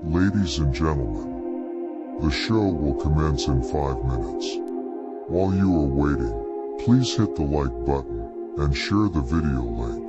Ladies and gentlemen, the show will commence in 5 minutes. While you are waiting, please hit the like button and share the video link.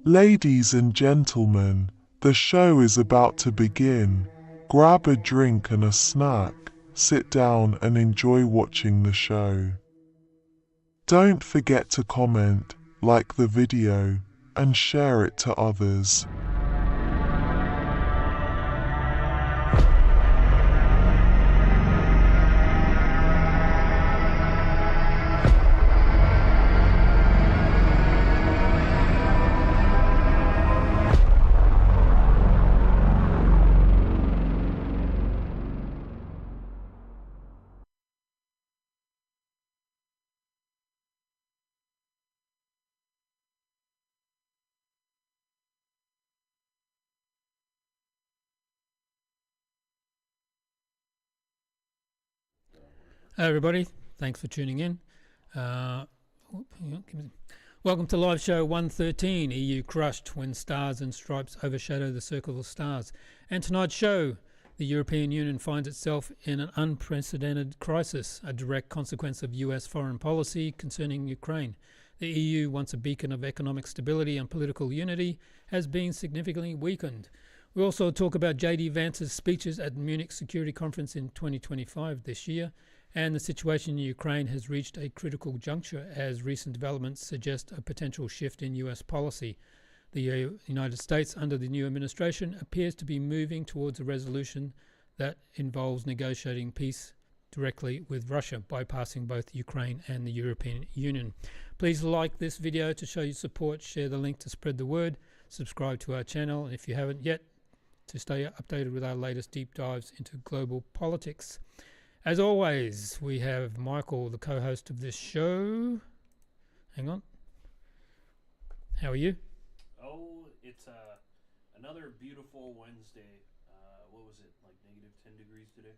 Ladies and gentlemen, the show is about to begin. Grab a drink and a snack, sit down and enjoy watching the show. Don't forget to comment, like the video, and share it to others. Hey everybody, thanks for tuning in. Welcome to live show 113, EU crushed when stars and stripes overshadow the circle of stars. And tonight's show, the European Union finds itself in an unprecedented crisis, a direct consequence of US foreign policy concerning Ukraine. The EU, once a beacon of economic stability and political unity, has been significantly weakened. We also talk about J.D. Vance's speeches at the Munich Security Conference in 2025 this year, and the situation in Ukraine has reached a critical juncture as recent developments suggest a potential shift in US policy. The United States, under the new administration, appears to be moving towards a resolution that involves negotiating peace directly with Russia, bypassing both Ukraine and the European Union. Please like this video to show your support, share the link to spread the word, subscribe to our channel, and if you haven't yet, to stay updated with our latest deep dives into global politics. As always, we have Michael, the co-host of this show. Hang on. How are you? Oh, it's another beautiful Wednesday. What was it, like negative 10 degrees today?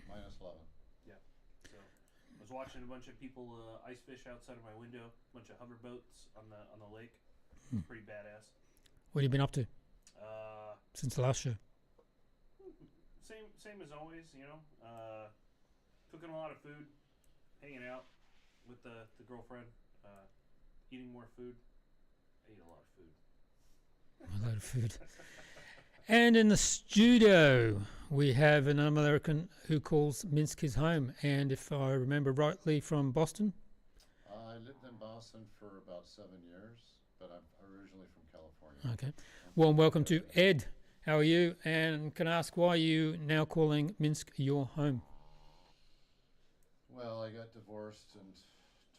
Minus 11. Yeah. So I was watching a bunch of people ice fish outside of my window. A bunch of hover boats on the lake. It's pretty badass. What have you been up to since the last show? Same as always, you know. Cooking a lot of food, hanging out with the girlfriend, eating more food. I eat a lot of food. A lot of food. And in the studio, we have an American who calls Minsk his home, and if I remember rightly, from Boston. I lived in Boston for about 7 years, but I'm originally from California. Okay. Well, welcome to Ed. How are you? And can I ask why you now calling Minsk your home? Well, I got divorced in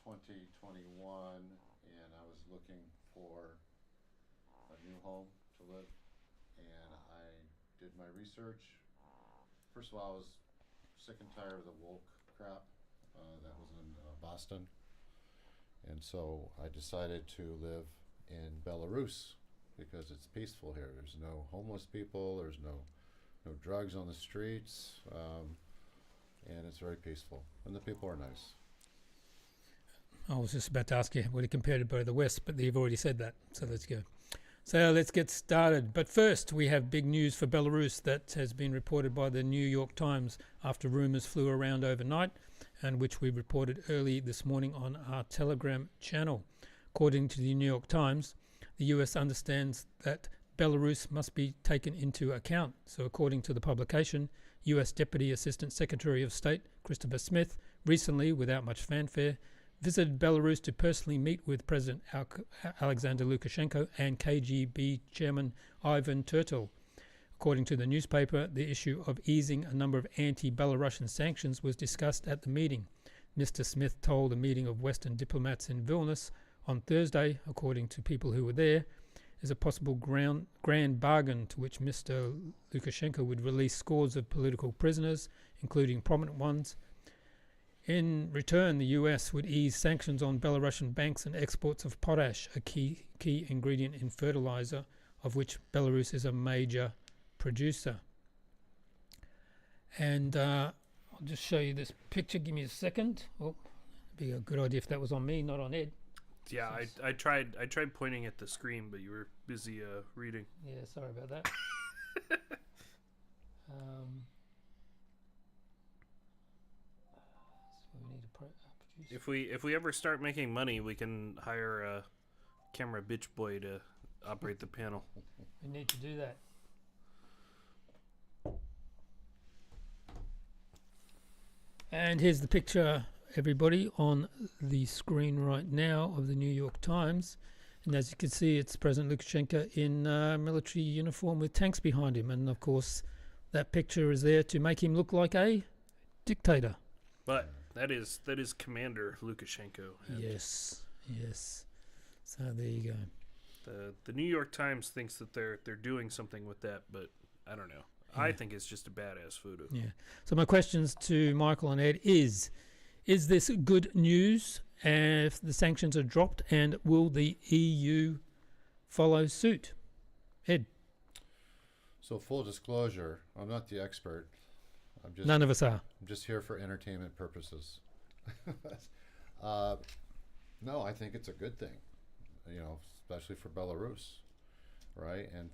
2021, and I was looking for a new home to live, and I did my research. First of all, I was sick and tired of the woke crap that was in Boston, and so I decided to live in Belarus because it's peaceful here. There's no homeless people, there's no drugs on the streets, and it's very peaceful, and the people are nice. I was just about to ask you what you compared it by the West, but you've already said that, so let's go. So let's get started. But first, we have big news for Belarus that has been reported by the New York Times after rumors flew around overnight, and which we reported early this morning on our Telegram channel. According to the New York Times, the US understands that Belarus must be taken into account. So according to the publication, US Deputy Assistant Secretary of State Christopher Smith recently, without much fanfare, visited Belarus to personally meet with President Alexander Lukashenko and KGB Chairman Ivan Tertel. According to the newspaper, the issue of easing a number of anti-Belarusian sanctions was discussed at the meeting. Mr. Smith told a meeting of Western diplomats in Vilnius on Thursday, according to people who were there, is a possible grand bargain to which Mr. Lukashenko would release scores of political prisoners, including prominent ones. In return, the US would ease sanctions on Belarusian banks and exports of potash, a key ingredient in fertilizer, of which Belarus is a major producer. And I'll just show you this picture. Give me a second. Oh, it'd be a good idea if that was on me, not on Ed. Yeah, I tried pointing at the screen, but you were busy reading. Yeah, sorry about that. So we need to produce. If we ever start making money, we can hire a camera bitch boy to operate the panel. We need to do that. And here's the picture, everybody, on the screen right now of the New York Times. And as you can see, it's President Lukashenko in military uniform with tanks behind him. And, of course, that picture is there to make him look like a dictator. But that is Commander Lukashenko. Yes. So there you go. The New York Times thinks that they're doing something with that, but I don't know. Yeah. I think it's just a badass photo. Yeah. So my questions to Michael and Ed is this good news if the sanctions are dropped, and will the EU follow suit? Ed? So full disclosure, I'm not the expert. None of us are. I'm just here for entertainment purposes. No, I think it's a good thing, especially for Belarus, right? And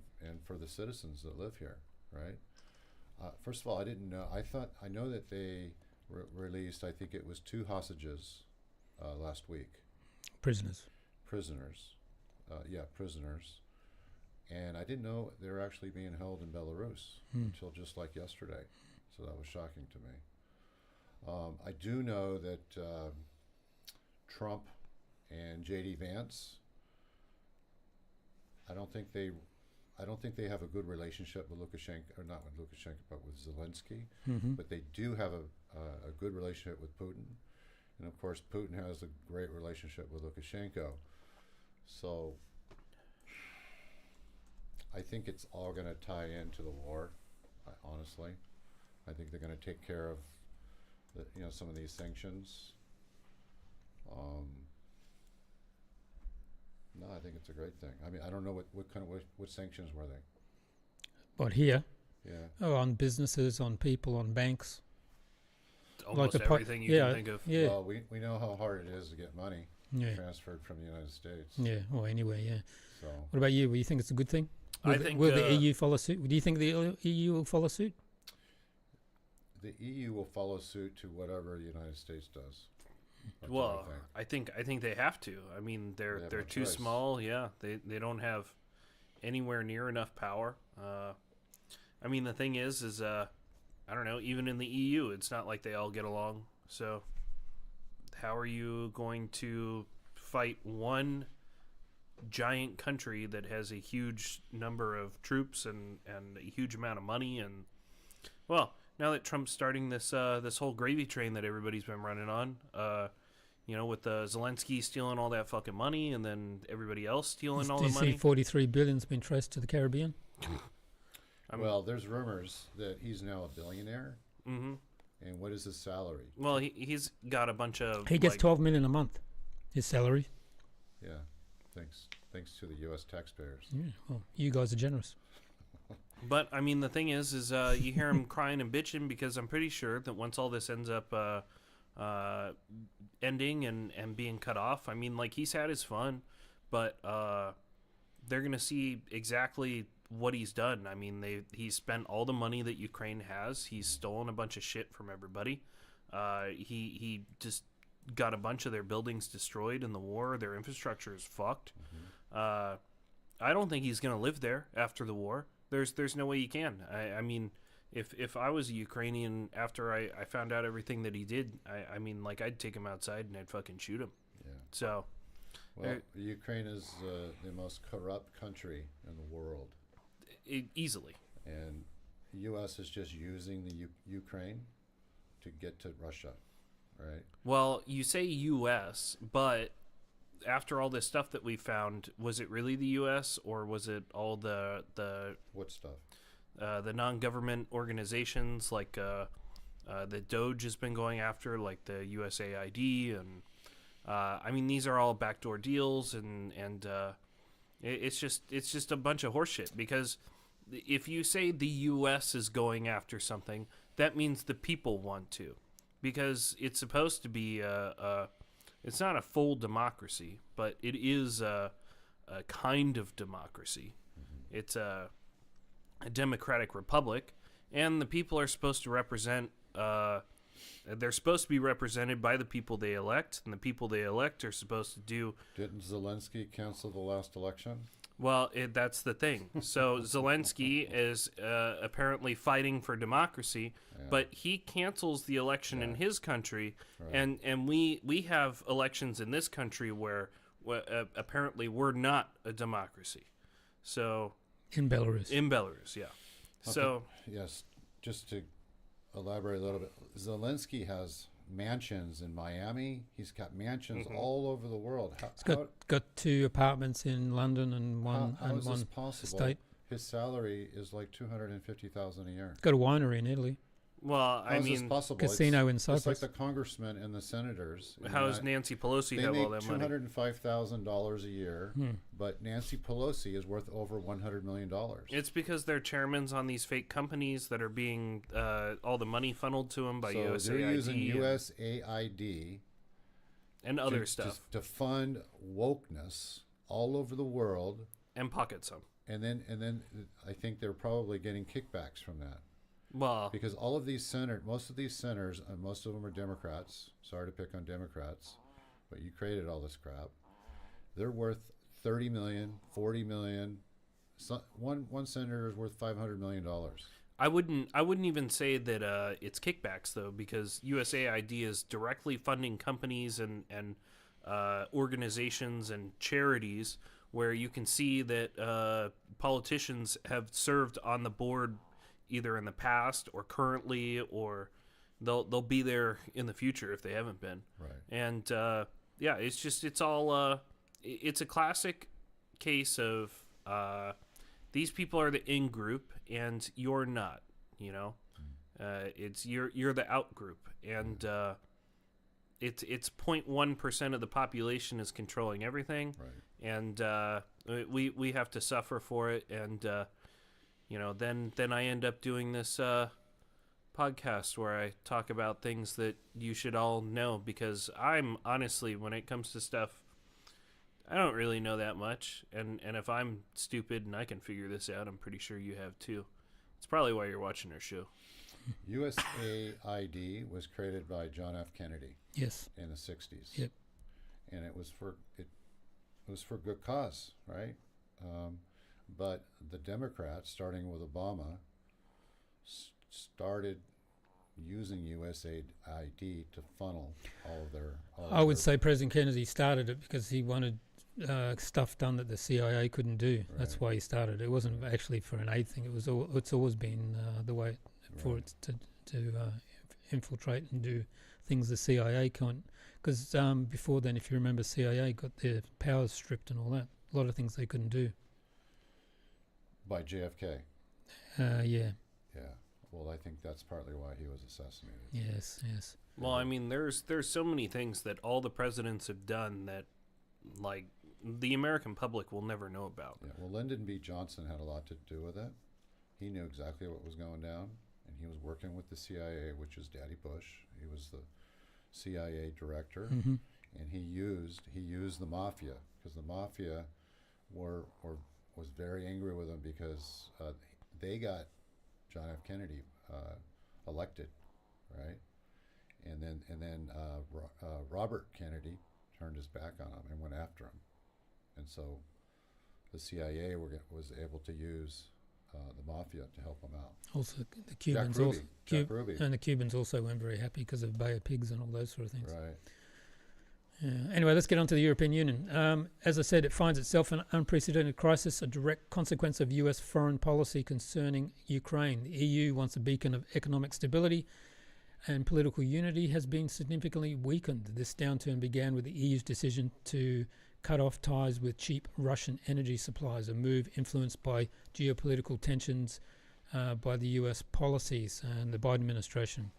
for the citizens that live here, right? First of all, I didn't know. I know that they released, I think it was 2 hostages last week. Prisoners. Prisoners. And I didn't know they were actually being held in Belarus until just like yesterday. So that was shocking to me. I do know that Trump and J.D. Vance, I don't think they have a good relationship with Lukashenko, or not with Lukashenko, but with Zelensky. Mm-hmm. But they do have a good relationship with Putin. And of course, Putin has a great relationship with Lukashenko. So I think it's all going to tie into the war, honestly. I think they're going to take care of some of these sanctions. No, I think it's a great thing. I mean, I don't know what sanctions were they? What, here? Yeah. Oh, on businesses, on people, on banks. Almost Like everything you can think of. Yeah. Well, we know how hard it is to get money transferred from the United States. Yeah, or anywhere, yeah. So. What about you? Do you think it's a good thing? Will the EU follow suit? Do you think the EU will follow suit? The EU will follow suit to whatever the United States does. That's Well, what I think. I think they have to. I mean, they're no too choice. small. Yeah, they don't have anywhere near enough power. I mean, the thing is I don't know. Even in the EU, it's not like they all get along. So, how are you going to fight one giant country that has a huge number of troops and a huge amount of money? And well, now that Trump's starting this whole gravy train that everybody's been running on, with the Zelensky stealing all that fucking money and then everybody else stealing all the money. Do you see 43 billion's been traced to the Caribbean? Well, there's rumors that he's now a billionaire. Mm-hmm. And what is his salary? Well, he's got a bunch of... He gets $12 million a month, his salary. Yeah, thanks to the U.S. taxpayers. Yeah, well, you guys are generous. But, I mean, the thing is you hear him crying and bitching because I'm pretty sure that once all this ends up ending and being cut off, I mean, like, he's had his fun, but they're going to see exactly what he's done. I mean, he's spent all the money that Ukraine has. He's stolen a bunch of shit from everybody. He just got a bunch of their buildings destroyed in the war. Their infrastructure is fucked. Mm-hmm. I don't think he's going to live there after the war. There's no way he can. I mean, if I was a Ukrainian after I found out everything that he did, I mean, like, I'd take him outside and I'd fucking shoot him. Yeah. So. Well, Ukraine is the most corrupt country in the world. Easily. And the U.S. is just using the Ukraine to get to Russia, right? Well, you say U.S., but after all this stuff that we found, was it really the U.S. or was it all the what stuff? The non-government organizations like the Doge has been going after, like the USAID, and I mean, these are all backdoor deals, and it's just a bunch of horseshit. Because if you say the U.S. is going after something, that means the people want to, because it's supposed to be it's not a full democracy, but it is a kind of democracy. Mm-hmm. It's a democratic republic, and the people are supposed to represent. They're supposed to be represented by the people they elect, and the people they elect are supposed to do. Didn't Zelensky cancel the last election? Well, that's the thing. So Zelensky is apparently fighting for democracy, but he cancels the election in his country, and we have elections in this country where apparently we're not a democracy. So In Belarus. Yeah. Okay. So Yes, just to elaborate a little bit, Zelensky has mansions in Miami. He's got mansions all over the world. He's got 2 apartments in London and one how is this one possible? state. His salary is like $250,000 a year. Got a winery in Italy. well, How I is this mean, possible? Casino in It's like Cyprus. the congressmen and the senators. in how does the Nancy Pelosi They have all make that money? $205,000 a year, but Nancy Pelosi is worth over $100 million. It's because they're chairmans on these fake companies that are being all the money funneled to them by So USAID they're using and- USAID and other stuff to fund wokeness all over the world, and pocket some. and then I think they're probably getting kickbacks from that. Well, Because most of these senators, and most of them are Democrats. Sorry to pick on Democrats, but you created all this crap. They're worth 30 million, 40 million. One senator is worth $500 million. I wouldn't even say that it's kickbacks though, because USAID is directly funding companies and organizations and charities where you can see that politicians have served on the board either in the past or currently, or they'll be there in the future if they haven't been. Right. And it's all it's a classic case of these people are the in group and you're not. You know, it's you're the out group, and it's 0.1% of the population is controlling everything, Right. and we have to suffer for it, and then I end up doing this podcast where I talk about things that you should all know, because I'm honestly, when it comes to stuff, I don't really know that much, and if I'm stupid and I can figure this out, I'm pretty sure you have too. It's probably why you're watching our show. USAID was created by John F. Kennedy Yes. in the 60s. Yep. And it was for good cause, right? But the Democrats, starting with Obama, started using USAID to funnel all of their. I would say President Kennedy started it because he wanted stuff done that the CIA couldn't do. That's Right. why he started it. It wasn't actually for an aid thing. It's always been the way for Right. it to infiltrate and do things the CIA can't. Because before then, if you remember, CIA got their powers stripped and all that. A lot of things they couldn't do. by JFK. Yeah. Yeah. Well, I think that's partly why he was assassinated. Yes. Yes. Well, I mean, there's so many things that all the presidents have done that, like, the American public will never know about. Yeah. Well, Lyndon B. Johnson had a lot to do with it. He knew exactly what was going down, and he was working with the CIA, which is Daddy Bush. He was the CIA director, Mm-hmm. and he used the mafia, because the mafia was very angry with him because they got John F. Kennedy elected, right? And then Robert Kennedy turned his back on him and went after him, and so the CIA was able to use the mafia to help him out. Also, the Cubans Jack Ruby. and the Cubans also weren't very happy because of Bay of Pigs and all those sort of things. Right. Yeah. Anyway, let's get on to the European Union. As I said, it finds itself in an unprecedented crisis, a direct consequence of US foreign policy concerning Ukraine. The EU, once a beacon of economic stability and political unity, has been significantly weakened. This downturn began with the EU's decision to cut off ties with cheap Russian energy supplies, a move influenced by geopolitical tensions by the US policies and the Biden administration.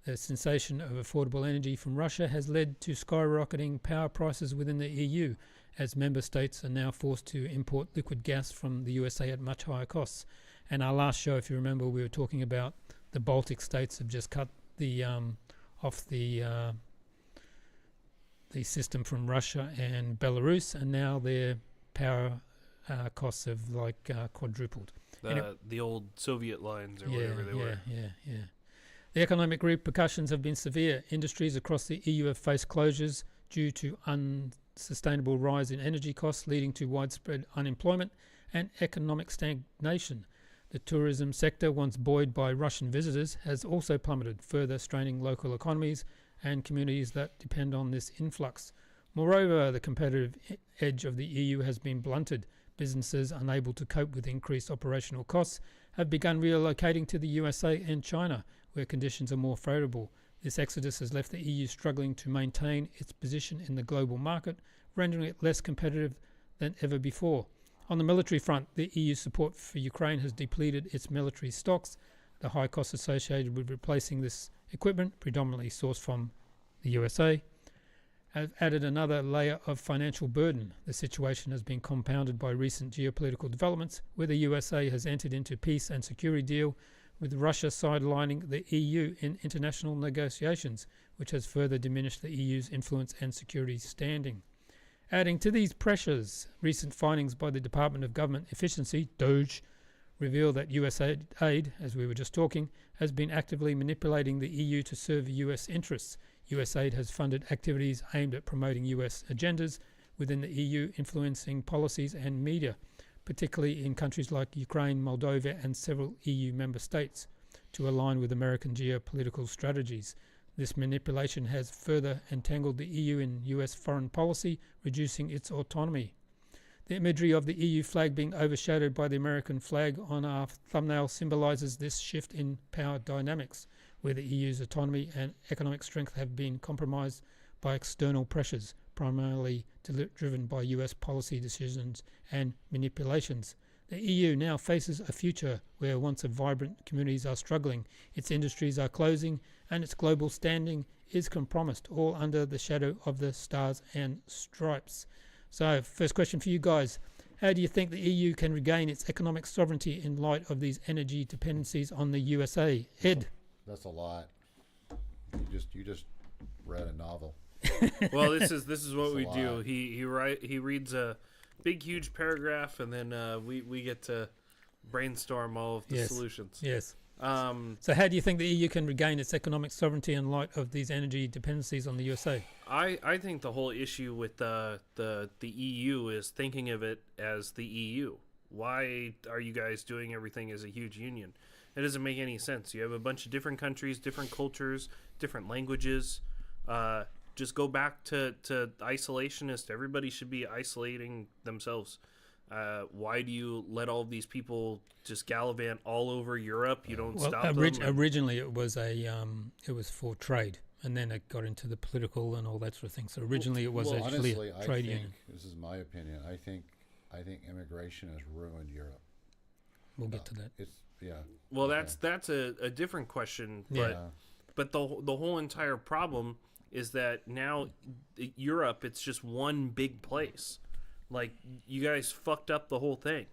The cessation of affordable energy from Russia has led to skyrocketing power prices within the EU, as member states are now forced to import liquid gas from the USA at much higher costs. And our last show, if you remember, we were talking about the Baltic states have just cut the off the system from Russia and Belarus, and now their power costs have quadrupled. The old Soviet lines or whatever they were. Yeah. The economic repercussions have been severe. Industries across the EU have faced closures due to unsustainable rise in energy costs, leading to widespread unemployment and economic stagnation. The tourism sector, once buoyed by Russian visitors, has also plummeted, further straining local economies and communities that depend on this influx. Moreover, the competitive edge of the EU has been blunted. Businesses unable to cope with increased operational costs have begun relocating to the USA and China, where conditions are more favourable. This exodus has left the EU struggling to maintain its position in the global market, rendering it less competitive than ever before. On the military front, the EU support for Ukraine has depleted its military stocks. The high costs associated with replacing this equipment, predominantly sourced from the USA, have added another layer of financial burden. The situation has been compounded by recent geopolitical developments, where the USA has entered into peace and security deal with Russia sidelining the EU in international negotiations, which has further diminished the EU's influence and security standing. Adding to these pressures, recent findings by the Department of Government Efficiency, DOGE, reveal that USAID, as we were just talking, has been actively manipulating the EU to serve US interests. USAID has funded activities aimed at promoting US agendas within the EU, influencing policies and media, particularly in countries like Ukraine, Moldova, and several EU member states, to align with American geopolitical strategies. This manipulation has further entangled the EU in US foreign policy, reducing its autonomy. The imagery of the EU flag being overshadowed by the American flag on our thumbnail symbolizes this shift in power dynamics, where the EU's autonomy and economic strength have been compromised by external pressures, primarily driven by US policy decisions and manipulations. The EU now faces a future where once vibrant communities are struggling, its industries are closing, and its global standing is compromised, all under the shadow of the stars and stripes. So, first question for you guys. How do you think the EU can regain its economic sovereignty in light of these energy dependencies on the USA? Ed? That's a lot. You just read a novel. Well, this is what That's we a do. lot. He reads a big huge paragraph, and then we get to brainstorm all of the solutions. Yes. So how do you think the EU can regain its economic sovereignty in light of these energy dependencies on the USA? I think the whole issue with the EU is thinking of it as the EU. Why are you guys doing everything as a huge union? It doesn't make any sense. You have a bunch of different countries, different cultures, different languages. Just go back to isolationist. Everybody should be isolating themselves. Why do you let all of these people just gallivant all over Europe? You don't stop them. Originally, it was for trade, and then it got into the political and all that sort of thing. So originally, it was actually honestly, a trade union. This is my opinion. I think immigration has ruined Europe. We'll get to that. Well, that's a different question. But the whole entire problem is that now Europe, it's just one big place. Like, you guys fucked up the whole thing.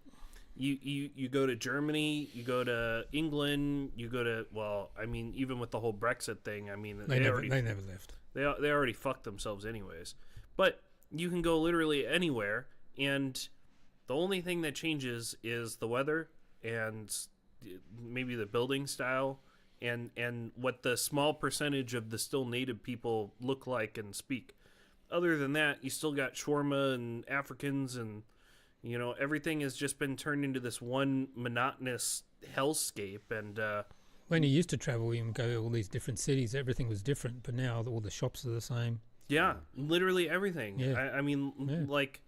You go to Germany, you go to England, you go to, well, I mean, even with the whole Brexit thing, I mean, they never left. They already fucked themselves anyways. But you can go literally anywhere, and the only thing that changes is the weather and maybe the building style and what the small percentage of the still native people look like and speak. Other than that, you still got shawarma and Africans, and everything has just been turned into this one monotonous hellscape. And when you used to travel, you would go to all these different cities. Everything was different, but now all the shops are the same. Yeah, literally everything. Yeah. I mean, like,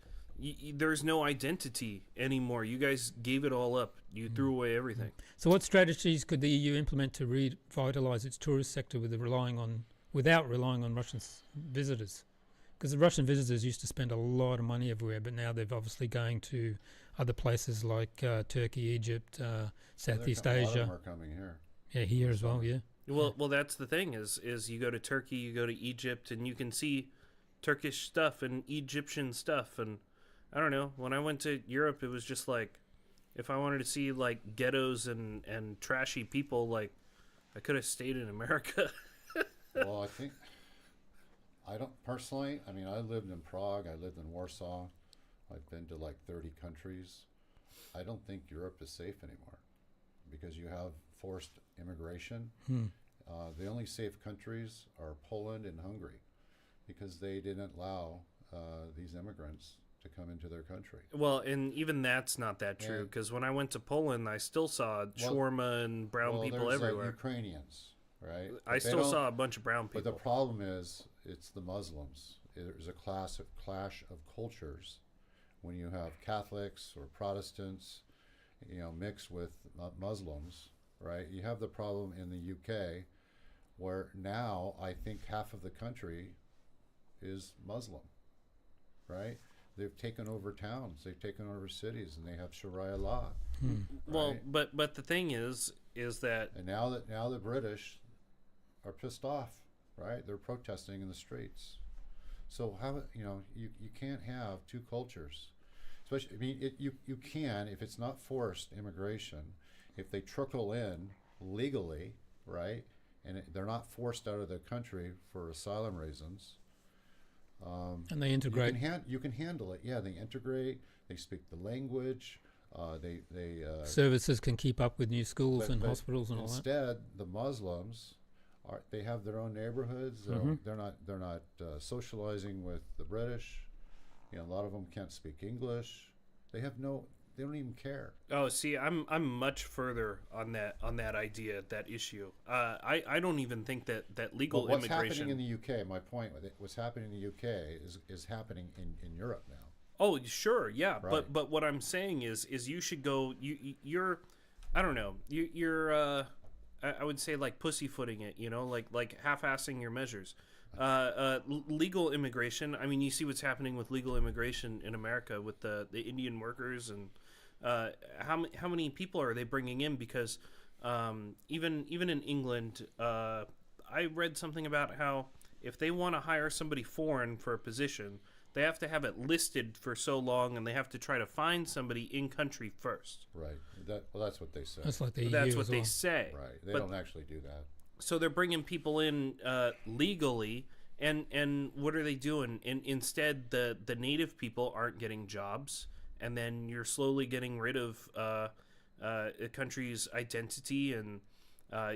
there's no identity anymore. You guys gave it all up. You threw away everything. So, what strategies could the EU implement to revitalize its tourist sector without relying on Russian visitors? Because the Russian visitors used to spend a lot of money everywhere, but now they're obviously going to other places like Turkey, Egypt, Southeast Asia. A lot of them are coming here. Yeah, here as well, yeah. Well, that's the thing is you go to Turkey, you go to Egypt, and you can see Turkish stuff and Egyptian stuff. And I don't know, when I went to Europe, it was just like, if I wanted to see like ghettos and trashy people, like, I could have stayed in America. Well, I don't personally. I mean, I lived in Prague. I lived in Warsaw. I've been to like 30 countries. I don't think Europe is safe anymore because you have forced immigration. The only safe countries are Poland and Hungary because they didn't allow these immigrants to come into their country. Well, and even that's not that true, because when I went to Poland, I still saw shawarma and brown people there's, everywhere. Ukrainians, right? I still saw a bunch of brown people. But the problem is, it's the Muslims. There's a clash of cultures when you have Catholics or Protestants, mixed with Muslims, right? You have the problem in the UK, where now I think half of the country is Muslim, right? They've taken over towns, they've taken over cities, and they have Sharia law. Right? Well, but the thing is that, and now the British are pissed off, right? They're protesting in the streets. So how you can't have two cultures, especially. I mean, you can if it's not forced immigration, if they trickle in legally, right, and they're not forced out of the country for asylum reasons. And they integrate. You can handle it. Yeah, they integrate. They speak the language. They services can keep up with new schools and hospitals and all that. Instead, the Muslims they have their own neighborhoods. They're not socializing with the British. A lot of them can't speak English. They don't even care. Oh, see, I'm much further on that idea, that issue. I don't even think that legal what's immigration. Happening in the UK, my point with it, what's happening in the UK is happening in Europe now. Oh, sure, yeah, Right. but what I'm saying is you should go. You're, I don't know. You're I would say like pussyfooting it. Like half-assing your measures. Legal immigration. I mean, you see what's happening with legal immigration in America with the Indian workers and. How many people are they bringing in? Because even in England, I read something about how if they want to hire somebody foreign for a position, they have to have it listed for so long, and they have to try to find somebody in country first. Right. That's what they say. That's like the EU That's what as they well. say. Right. They But- don't actually do that. So they're bringing people in legally, and what are they doing? And instead, the native people aren't getting jobs. And then you're slowly getting rid of a country's identity, and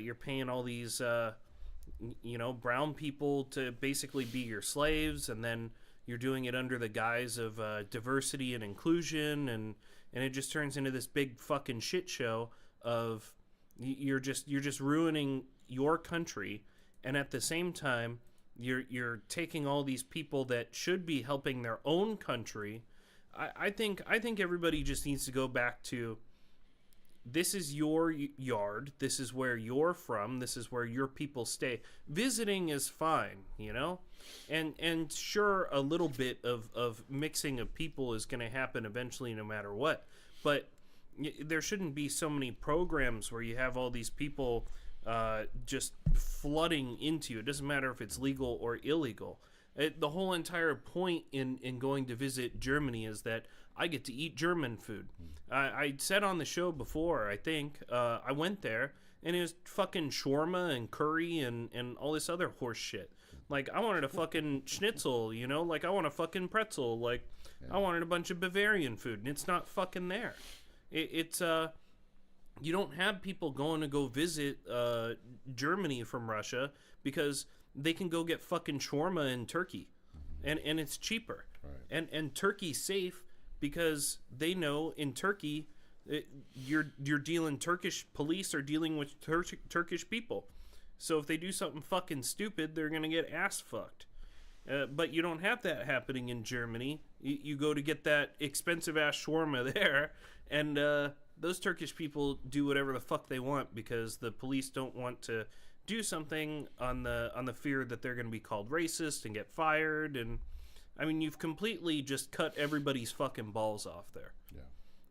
you're paying all these, brown people to basically be your slaves, and then you're doing it under the guise of diversity and inclusion, and it just turns into this big fucking shit show of you're just ruining your country, and at the same time you're taking all these people that should be helping their own country. I think everybody just needs to go back to, this is your yard, this is where you're from, this is where your people stay. Visiting is fine, and sure, a little bit of mixing of people is going to happen eventually no matter what, but there shouldn't be so many programs where you have all these people just flooding into you. It doesn't matter if it's legal or illegal. The whole entire point in going to visit Germany is that I get to eat German food. I said on the show before, I think, I went there, and it was fucking shawarma and curry and all this other horse shit. Like, I wanted a fucking schnitzel, Like, I want a fucking pretzel. Like, I wanted a bunch of Bavarian food, and it's not fucking there. It's you don't have people going to go visit Germany from Russia because they can go get fucking shawarma in Turkey, and it's cheaper. Right. And Turkey's safe because they know in Turkey you're dealing, Turkish police are dealing with Turkish people. So if they do something fucking stupid, they're gonna get ass fucked. But you don't have that happening in Germany. You go to get that expensive ass shawarma there, and those Turkish people do whatever the fuck they want because the police don't want to do something on the fear that they're going to be called racist and get fired. And I mean, you've completely just cut everybody's fucking balls off there. Yeah,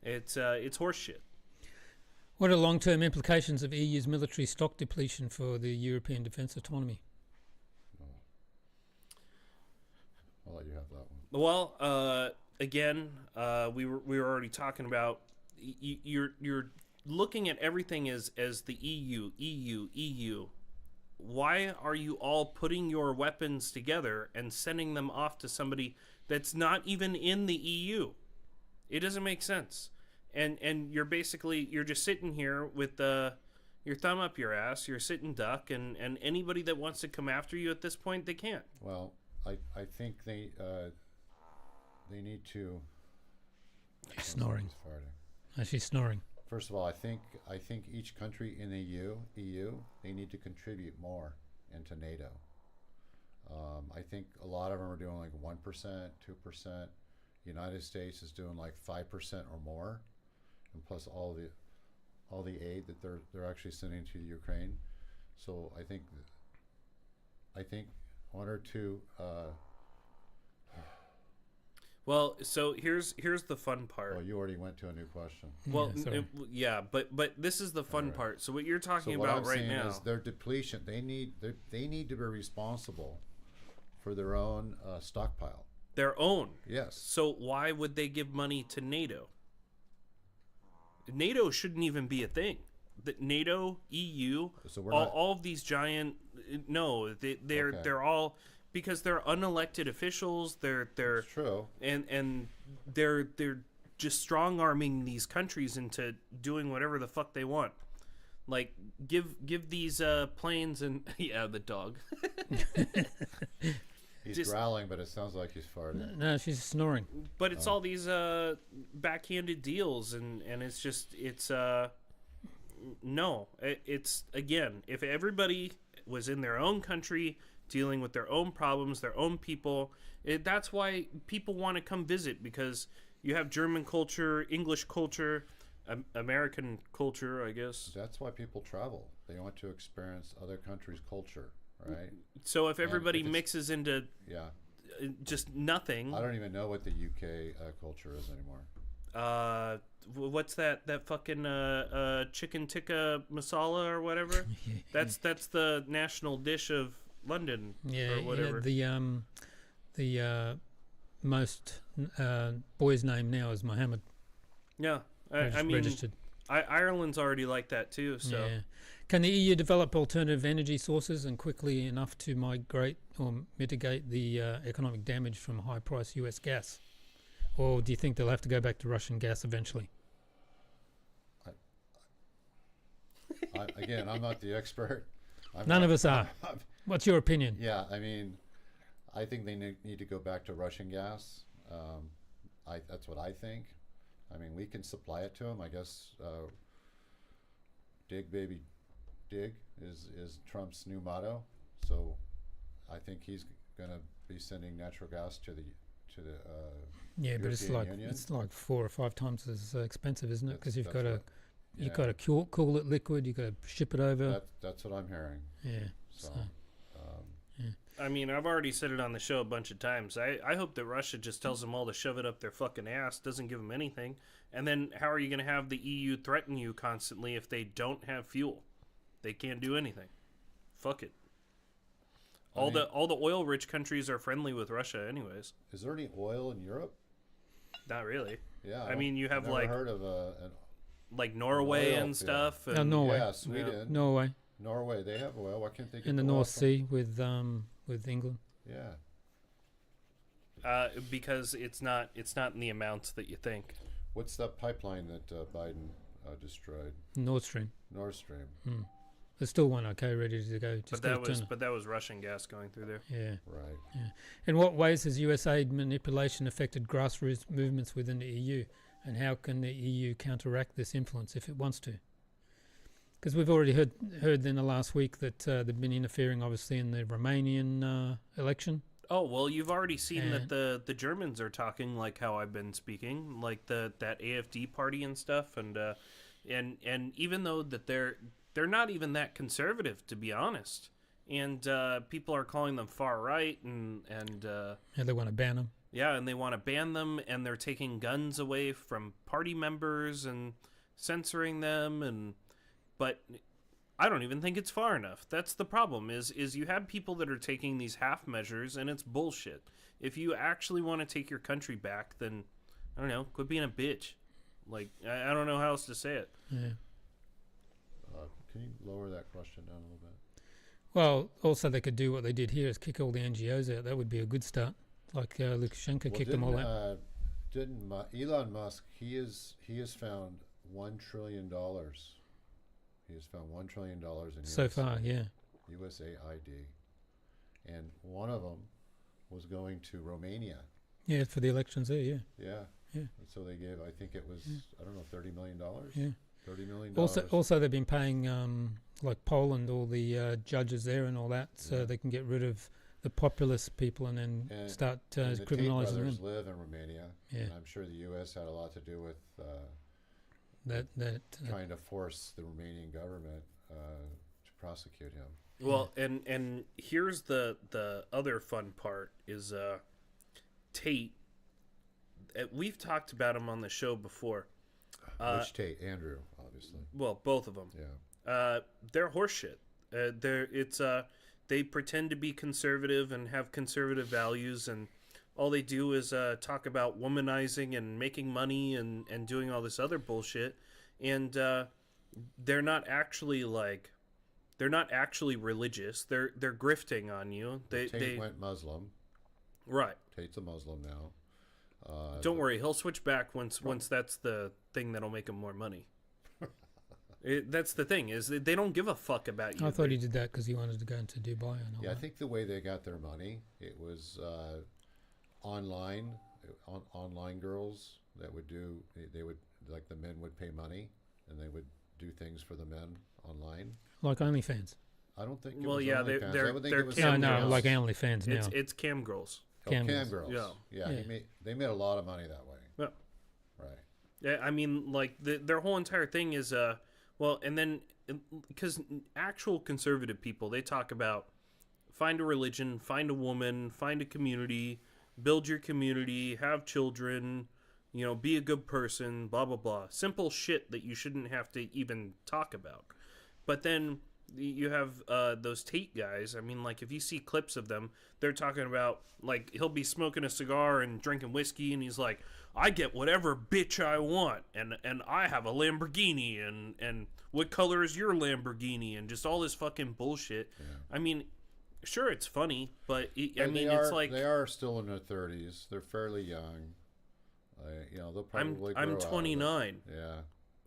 it's horseshit. What are long-term implications of EU's military stock depletion for the European defence autonomy? I'll let you have that one. Well, again, we were already talking about you're looking at everything as the EU. Why are you all putting your weapons together and sending them off to somebody that's not even in the EU? It doesn't make sense. And you're just sitting here with your thumb up your ass. You're sitting duck, and anybody that wants to come after you at this point, they can't. Well, I think they need to. She's snoring. She's farting. Oh, she's snoring. First of all, I think each country in the EU, they need to contribute more into NATO. I think a lot of them are doing like 1%, 2%. United States is doing like 5% or more, and plus all the aid that they're actually sending to Ukraine. So I think one or two. Well, so here's the fun part. Oh, you already went to a new question. Well, Yeah, sorry. yeah, but this is the fun Alright. part. So what you're talking So what about I'm right saying now, is their depletion. They need to be responsible for their own stockpile. their own. Yes. So why would they give money to NATO? NATO shouldn't even be a thing. The NATO, EU, So we're all, not. all of these giant. No, they're Okay. they're all because they're unelected officials. They're It's true. and they're just strong arming these countries into doing whatever the fuck they want. Like give these planes and yeah, the dog. He's Just- growling, but it sounds like he's farting. No, she's snoring. But it's all these backhanded deals, and it's no. It's again, if everybody was in their own country dealing with their own problems, their own people, that's why people want to come visit, because you have German culture, English culture, American culture, I guess. That's why people travel. They want to experience other countries' culture, right? So if everybody if it's- mixes into Yeah. just nothing, I don't even know what the UK culture is anymore. what's that fucking chicken tikka masala or whatever? That's the national dish of London Yeah, or whatever. the most boy's name now is Mohammed. Yeah, I mean, registered. Ireland's already like that too. So Yeah. Can the EU develop alternative energy sources and quickly enough to migrate or mitigate the economic damage from high-priced US gas? Or do you think they'll have to go back to Russian gas eventually? Again, I'm not the expert. None of us are. What's your opinion? Yeah, I mean, I think they need to go back to Russian gas. That's what I think. I mean, we can supply it to them. I guess dig baby dig is Trump's new motto. So I think he's going to be sending natural gas to the Yeah, but European Union. it's like 4 or 5 times as expensive, isn't it? Because you've That's got to what- you've yeah. got to cool it liquid. You've got to ship it over. That's what I'm hearing. Yeah. So, So I mean, I've already said it on the show a bunch of times. I hope that Russia just tells them all to shove it up their fucking ass, doesn't give them anything, and then how are you going to have the EU threaten you constantly if they don't have fuel? They can't do anything. Fuck it. All the oil-rich countries are friendly with Russia, anyways. is there any oil in Europe? Not really. Yeah. I mean, you have, never like- heard of Like Norway oil and field. stuff. Yeah, And, Norway. Yeah, Sweden, Norway Norway. They have oil. Why can't they get in the oil North from- Sea with England. Yeah. because it's not in the amounts that you think. What's that pipeline that Biden destroyed? Nord Stream. Nord Stream. There's still one ready to go. Just But that was Russian gas going through there. yeah. Right. In what ways has USAID manipulation affected grassroots movements within the EU, and how can the EU counteract this influence if it wants to? Because we've already heard in the last week that they've been interfering, obviously, in the Romanian election. Oh well, you've already seen And- that the Germans are talking like how I've been speaking, like that AfD party and stuff, and even though that they're not even that conservative, to be honest, and people are calling them far right, and Yeah, they want to ban them. yeah, and they want to ban them, and they're taking guns away from party members and censoring them, but I don't even think it's far enough. That's the problem, is you have people that are taking these half measures, and it's bullshit. If you actually want to take your country back, then, I don't know, quit being a bitch. Like, I don't know how else to say it. Yeah. Can you lower that question down a little bit? Well, also they could do what they did here, is kick all the NGOs out. That would be a good start. Like Lukashenko kicked them all out. Elon Musk? He has found $1 trillion. He has found $1 trillion in So far, yeah. USAID, and one of them was going to Romania. Yeah, for the elections there. Yeah. Yeah. Yeah. And so they gave, I think it was, I don't know, $30 million. Yeah. $30 million. Also, they've been paying like Poland, all the judges there and all that, so they can get rid of the populist people and then start and the Tate criminalising brothers them. live in Romania. Yeah. And I'm sure the U.S. had a lot to do with That trying to force the Romanian government to prosecute him. Well, and here's the other fun part is Tate. We've talked about him on the show before. Which Tate? Andrew, obviously. Well, both of them. Yeah. They're horseshit. They pretend to be conservative and have conservative values, and all they do is talk about womanizing and making money and doing all this other bullshit. And they're not actually religious. They're grifting on you. Tate went Muslim. Right. Tate's a Muslim now. Don't worry, he'll switch back once that's the thing that'll make him more money. That's the thing, is they don't give a fuck about you. I thought he did that because he wanted to go into Dubai and all Yeah, I that. think the way they got their money, it was online girls that would do. They would, like, the men would pay money, and they would do things for the men online. Like OnlyFans. I don't think. It Well, was yeah, OnlyFans. they're I would think they're it was cam No, something like else. OnlyFans now. It's cam girls. Cam Cam girls. girls. Yeah. Yeah. They made a lot of money that way. Yeah. Right. Yeah, I mean, like their whole entire thing is and then because actual conservative people, they talk about find a religion, find a woman, find a community, build your community, have children, be a good person, blah blah blah. Simple shit that you shouldn't have to even talk about. But then you have those Tate guys. I mean, like, if you see clips of them, they're talking about, like, he'll be smoking a cigar and drinking whiskey, and he's like, I get whatever bitch I want, and I have a Lamborghini, and what color is your Lamborghini, and just all this fucking bullshit. Yeah. I mean, sure, it's funny, but And it's like they are still in their 30s. They're fairly young. They'll probably. I'm grow out of it. 29. Yeah.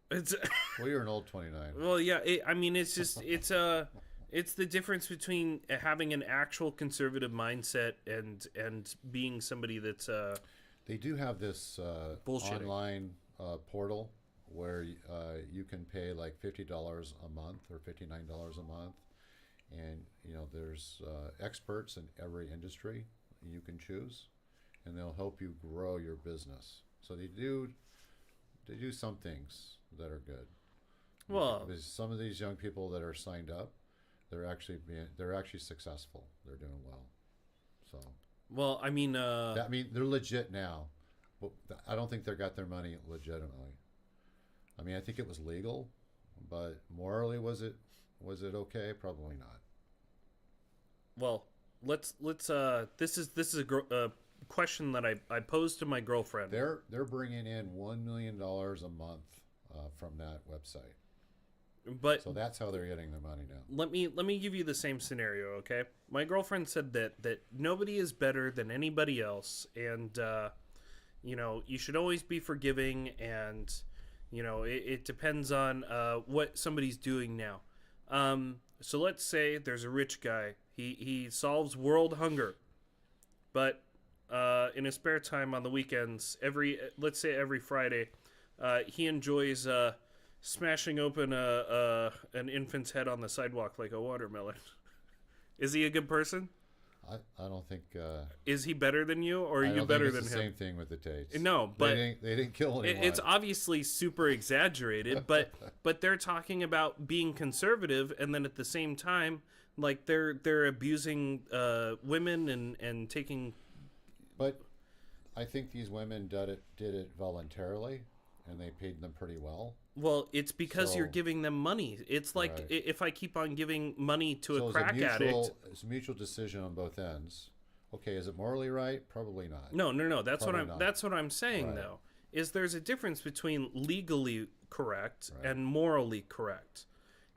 It's Well, you're an old 29. well, yeah. I mean, it's just it's the difference between having an actual conservative mindset and being somebody that's They do have this Bullshitting. online portal where you can pay like $50 a month or $59 a month, and there's experts in every industry you can choose, and they'll help you grow your business. So they do some things that are good. well. There's some of these young people that are signed up, they're actually successful. They're doing well. So. Well, I mean, I mean, they're legit now, but I don't think they got their money legitimately. I mean, I think it was legal, but morally, was it okay? Probably not. well, let's this is a question that I posed to my girlfriend. They're bringing in $1 million a month from that website, But so that's how they're getting their money now. let me give you the same scenario, okay? My girlfriend said that nobody is better than anybody else, and you should always be forgiving, and it depends on what somebody's doing now. So let's say there's a rich guy. He solves world hunger, but in his spare time on the weekends, let's say every Friday, he enjoys smashing open an infant's head on the sidewalk like a watermelon. Is he a good person? I don't think. Is he better than you, or are I you don't better think than it's him? the same thing with the Tates. No, but they didn't kill anyone. it's obviously super exaggerated. but they're talking about being conservative, and then at the same time, like they're abusing women and taking. But I think these women did it voluntarily, and they paid them pretty well. Well, it's because you're So- giving them money. It's like Right. if I keep on giving money to So a crack addict. it's a mutual decision on both ends. Okay, is it morally right? Probably not. No. That's Probably not. That's what I'm saying, Right. though. Is there's a difference between legally correct Right. and morally correct,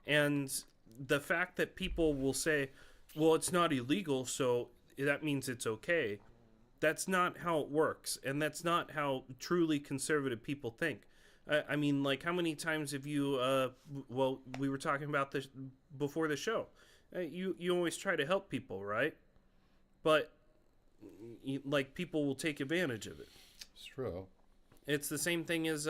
and the fact that people will say, "Well, it's not illegal, so that means it's okay." That's not how it works, and that's not how truly conservative people think. I mean, like, how many times have you? Well, we were talking about this before the show. You always try to help people, right? But like people will take advantage of it. It's true. It's the same thing as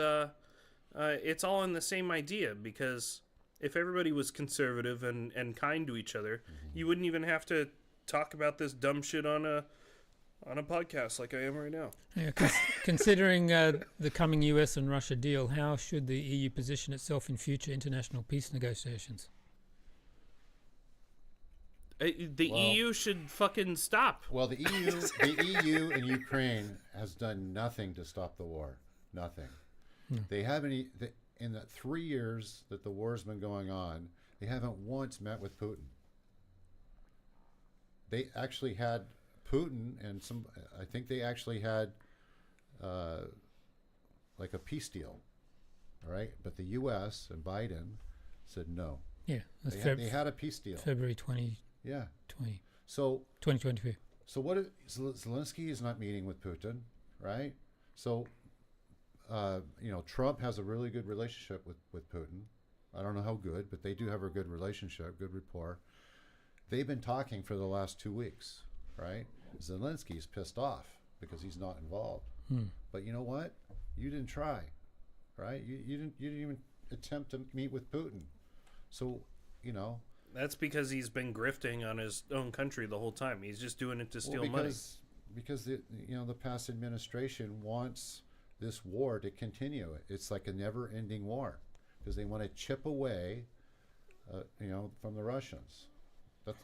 it's all in the same idea, because if everybody was conservative and kind to each other, you wouldn't even have to talk about this dumb shit on a podcast like I am right now. Yeah, considering the coming US and Russia deal, how should the EU position itself in future international peace negotiations? The EU should fucking stop. Well, the EU and Ukraine has done nothing to stop the war. Nothing. They haven't. In the 3 years that the war's been going on, they haven't once met with Putin. They actually had Putin and some. I think they actually had like a peace deal, all right? But the U.S. and Biden said no. Yeah, They had a peace deal. February 2020. Yeah. So 2022. So what if Zelensky is not meeting with Putin, right? So, Trump has a really good relationship with Putin. I don't know how good, but they do have a good relationship, good rapport. They've been talking for the last 2 weeks, right? Zelensky's pissed off because he's not involved. But you know what? You didn't try, right? You didn't even attempt to meet with Putin. So, That's because he's been grifting on his own country the whole time. He's just doing it to steal money. Because the past administration wants this war to continue. It's like a never-ending war because they want to chip away, from the Russians.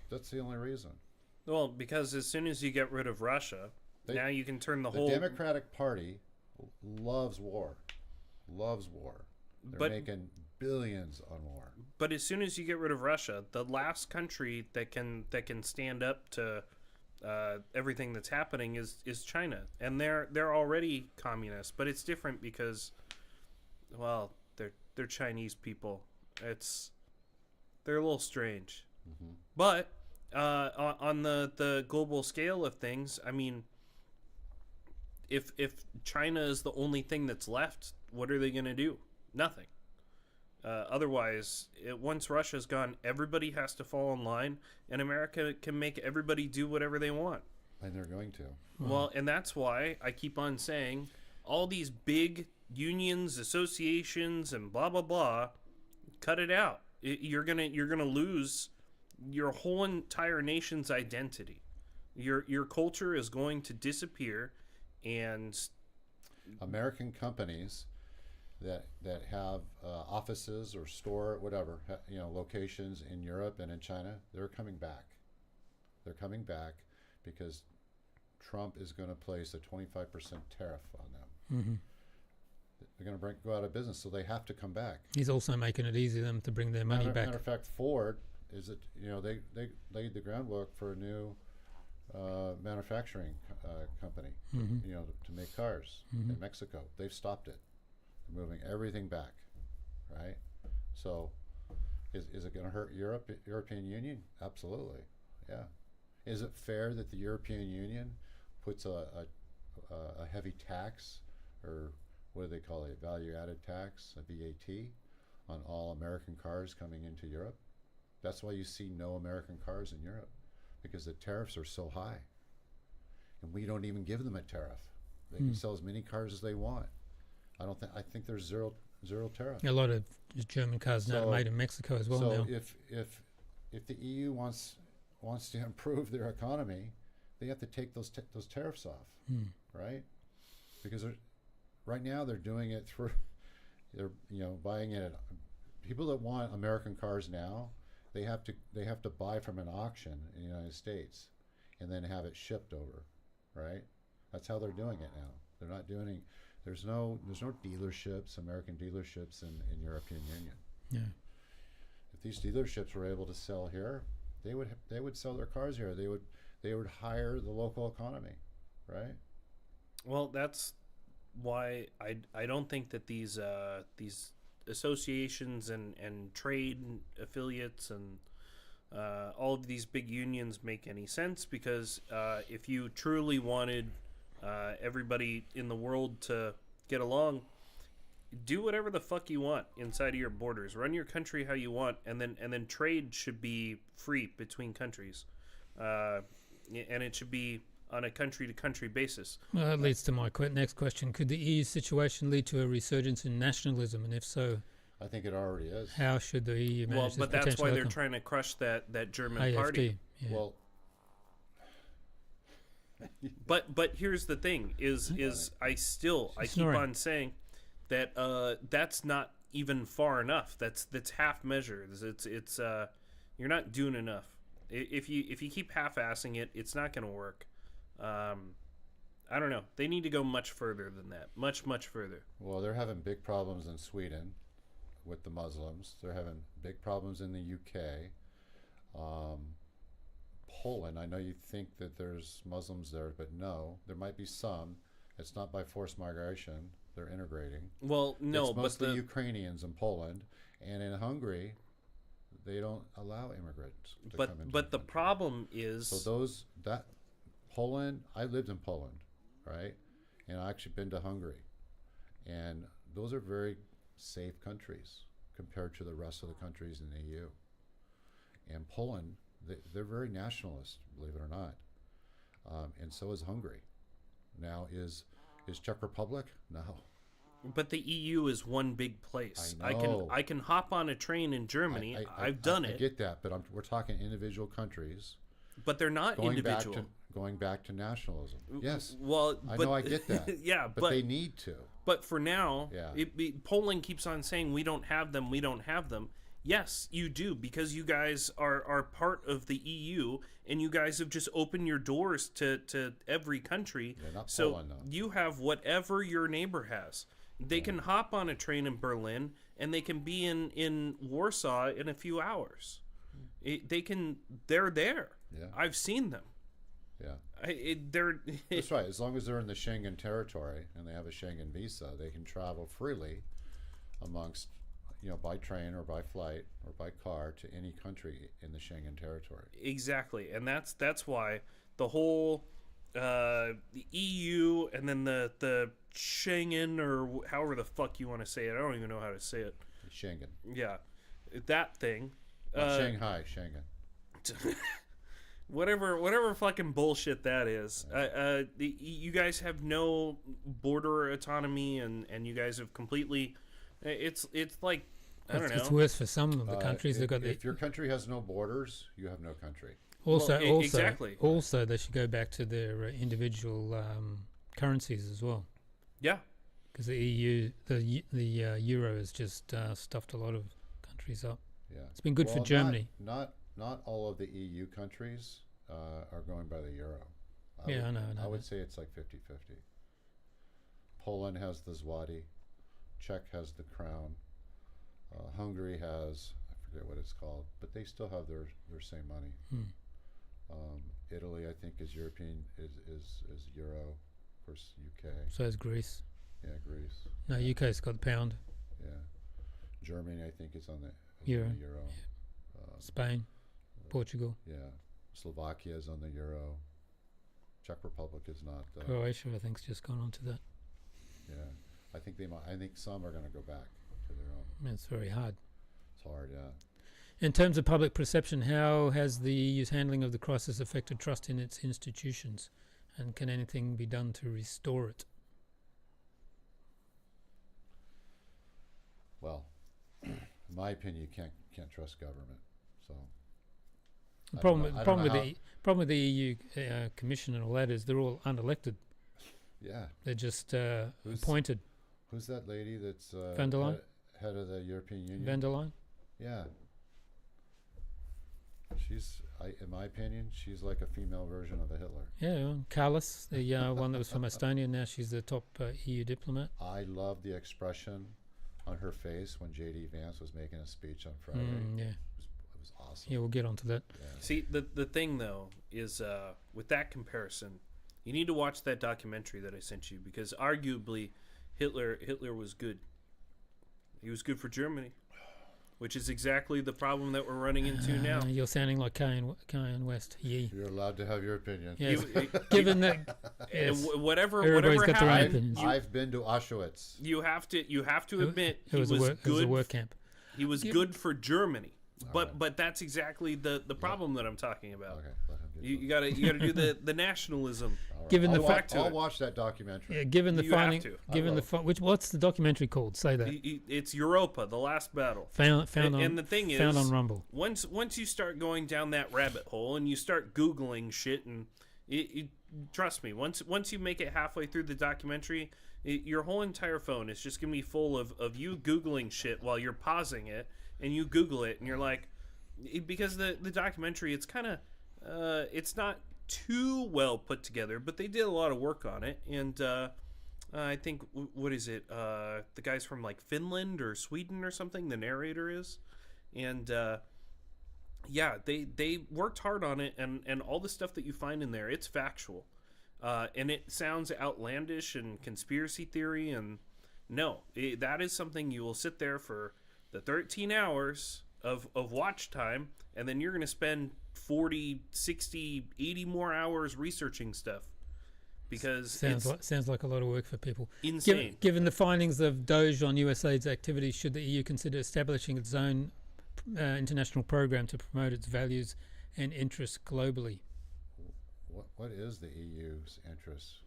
That's the only reason. Well, because as soon as you get rid of Russia, now you can turn the whole... The Democratic Party loves war. Loves war. They're making billions on war. But as soon as you get rid of Russia, the last country that can stand up to everything that's happening is China, and they're already communist. But it's different because, well, they're Chinese people. They're a little strange. But on the global scale of things, I mean, if China is the only thing that's left, what are they going to do? Nothing. Otherwise, once Russia's gone, everybody has to fall in line, and America can make everybody do whatever they want. And they're going to. Well, and that's why I keep on saying all these big unions, associations, and blah blah blah. Cut it out. You're gonna lose your whole entire nation's identity. Your culture is going to disappear, and American companies that have offices or store, whatever, locations in Europe and in China, they're coming back. They're coming back because Trump is going to place a 25% tariff on them. They're going to go out of business, so they have to come back. He's also making it easy for them to bring their money back. Matter of fact, Ford they laid the groundwork for a new manufacturing company, to make cars in Mexico. They've stopped it. They're moving everything back, right? So, is it going to hurt European Union? Absolutely, yeah. Is it fair that the European Union puts a heavy tax, or what do they call it, value-added tax, a VAT, on all American cars coming into Europe? That's why you see no American cars in Europe, because the tariffs are so high, and we don't even give them a tariff. They can sell as many cars as they want. I think there's zero tariff. A lot of German cars now are made in Mexico as well. So now. if the EU wants to improve their economy, they have to take those tariffs off, right? Because right now they're doing it through buying it. People that want American cars now, they have to buy from an auction in the United States, and then have it shipped over, right? That's how they're doing it now. They're not doing. There's no dealerships, American dealerships in European Union. Yeah. If these dealerships were able to sell here, they would sell their cars here. They would hire the local economy, right? Well, that's why I don't think that these associations and trade affiliates and all of these big unions make any sense, because if you truly wanted everybody in the world to get along, do whatever the fuck you want inside of your borders. Run your country how you want, and then trade should be free between countries, and it should be on a country-to-country basis. Well, that leads to my next question. Could the EU situation lead to a resurgence in nationalism? And if so, I think it already is. how should the EU manage Well, this but that's why potential they're outcome? trying to crush that German AfD, party. yeah. Well, But here's the thing: is I keep snoring. on saying that that's not even far enough. That's half measures. It's you're not doing enough. If you keep half-assing it, it's not going to work. I don't know. They need to go much further than that. Much further. well, they're having big problems in Sweden with the Muslims. They're having big problems in the UK. Poland, I know you think that there's Muslims there, but no, there might be some. It's not by forced migration. They're integrating. Well, no, It's but mostly the Ukrainians in Poland, and in Hungary, they don't allow immigrants to come into but the country. problem is So that Poland, I lived in Poland, right? And I actually been to Hungary. And those are very safe countries compared to the rest of the countries in the EU. And Poland, they're very nationalist, believe it or not. And so is Hungary. Now, is Czech Republic? No. But the EU is one big place. I know. I can hop on a train in Germany. I've done I it. get that, but we're talking individual countries but they're not individual. going back to nationalism. Yes. Well, I but, know, I get that. Yeah, but they need to. But for now, Yeah. Poland keeps on saying we don't have them. We don't have them. Yes, you do, because you guys are part of the EU, and you guys have just opened your doors to every country. Yeah, not so Poland, though. you have whatever your neighbor has. They can hop on a train in Berlin, and they can be in Warsaw in a few hours. They're there. Yeah. I've seen them. Yeah. They're That's right. As long as they're in the Schengen territory and they have a Schengen visa, they can travel freely amongst, by train or by flight or by car to any country in the Schengen territory. Exactly, and that's why the whole the EU and then the Schengen, or however the fuck you want to say it. I don't even know how to say it. Schengen. Yeah, that thing. Not Shanghai, Schengen. Whatever fucking bullshit that is. You guys have no border autonomy, and you guys have completely. It's like I don't know. It's worse for some of the countries. They've got if your country has no borders, you have no country. also exactly. Also, they should go back to their individual currencies as well, Yeah. because the EU, the euro has just stuffed a lot of countries up. Yeah. It's been good for Germany. Not all of the EU countries are going by the euro. I know. I would say it's like 50-50. Poland has the zloty. Czech has the crown. Hungary has, I forget what it's called, but they still have their same money. Italy, I think, is European, is euro. Of course, UK. So is Greece. Yeah, Greece. No, UK's got the pound. Yeah. Germany, I think, is on the Euro. euro. Spain, Portugal, Yeah. Slovakia is on the euro. Czech Republic is not. Croatia, I think's just gone on to that. Yeah. I think they might. I think some are going to go back to their own. It's very hard. It's hard, yeah. In terms of public perception, how has the EU's handling of the crisis affected trust in its institutions, and can anything be done to restore it? Well, in my opinion, you can't trust government. So The I problem, don't know- I don't problem know with problem with the EU Commission and all that is they're all unelected. yeah. They're just Who's- appointed. Who's that lady that's Van der Leyen? head of the European Union? Van der Leyen. Yeah. She's, in my opinion, she's like a female version of a Hitler. Yeah, Kallas, the one that was from Estonia. Now she's the top EU diplomat. I love the expression on her face when J.D. Vance was making a speech on Friday. Yeah, It was awesome. yeah, we'll get onto that. Yeah. See, the thing though is with that comparison, you need to watch that documentary that I sent you, because arguably Hitler was good. He was good for Germany, which is exactly the problem that we're running into now. You're sounding like Kanye West. Yeah. You're allowed to have your opinion. Yes. Given that, yes. Whatever Everybody's got their own happened, opinions. I've been to Auschwitz. you have to admit it was a work camp. He was good for Germany. But that's exactly the problem that I'm talking about. Okay, let him You gotta do the nationalism. All right. Given the I'll back to I'll it. watch that documentary. Yeah, given the You have finding, to. given the what's the documentary called? Say that. It's Europa, the last battle. Found on And the thing found is, on Rumble. once you start going down that rabbit hole and you start Googling shit, and trust me, once you make it halfway through the documentary, your whole entire phone is just gonna be full of you Googling shit while you're pausing it, and you Google it, and you're like, because the documentary, it's kind of it's not too well put together, but they did a lot of work on it, and I think what is it? The guy's from like Finland or Sweden or something. The narrator is, and yeah, they worked hard on it, and all the stuff that you find in there, it's factual, and it sounds outlandish and conspiracy theory, and no, that is something you will sit there for the 13 hours of watch time, and then you're going to spend 40, 60, 80 more hours researching stuff, because Sounds like a lot of work for people. Insane. Given the findings of Doge on USAID's activities, should the EU consider establishing its own international program to promote its values and interests globally? What is the EU's interest?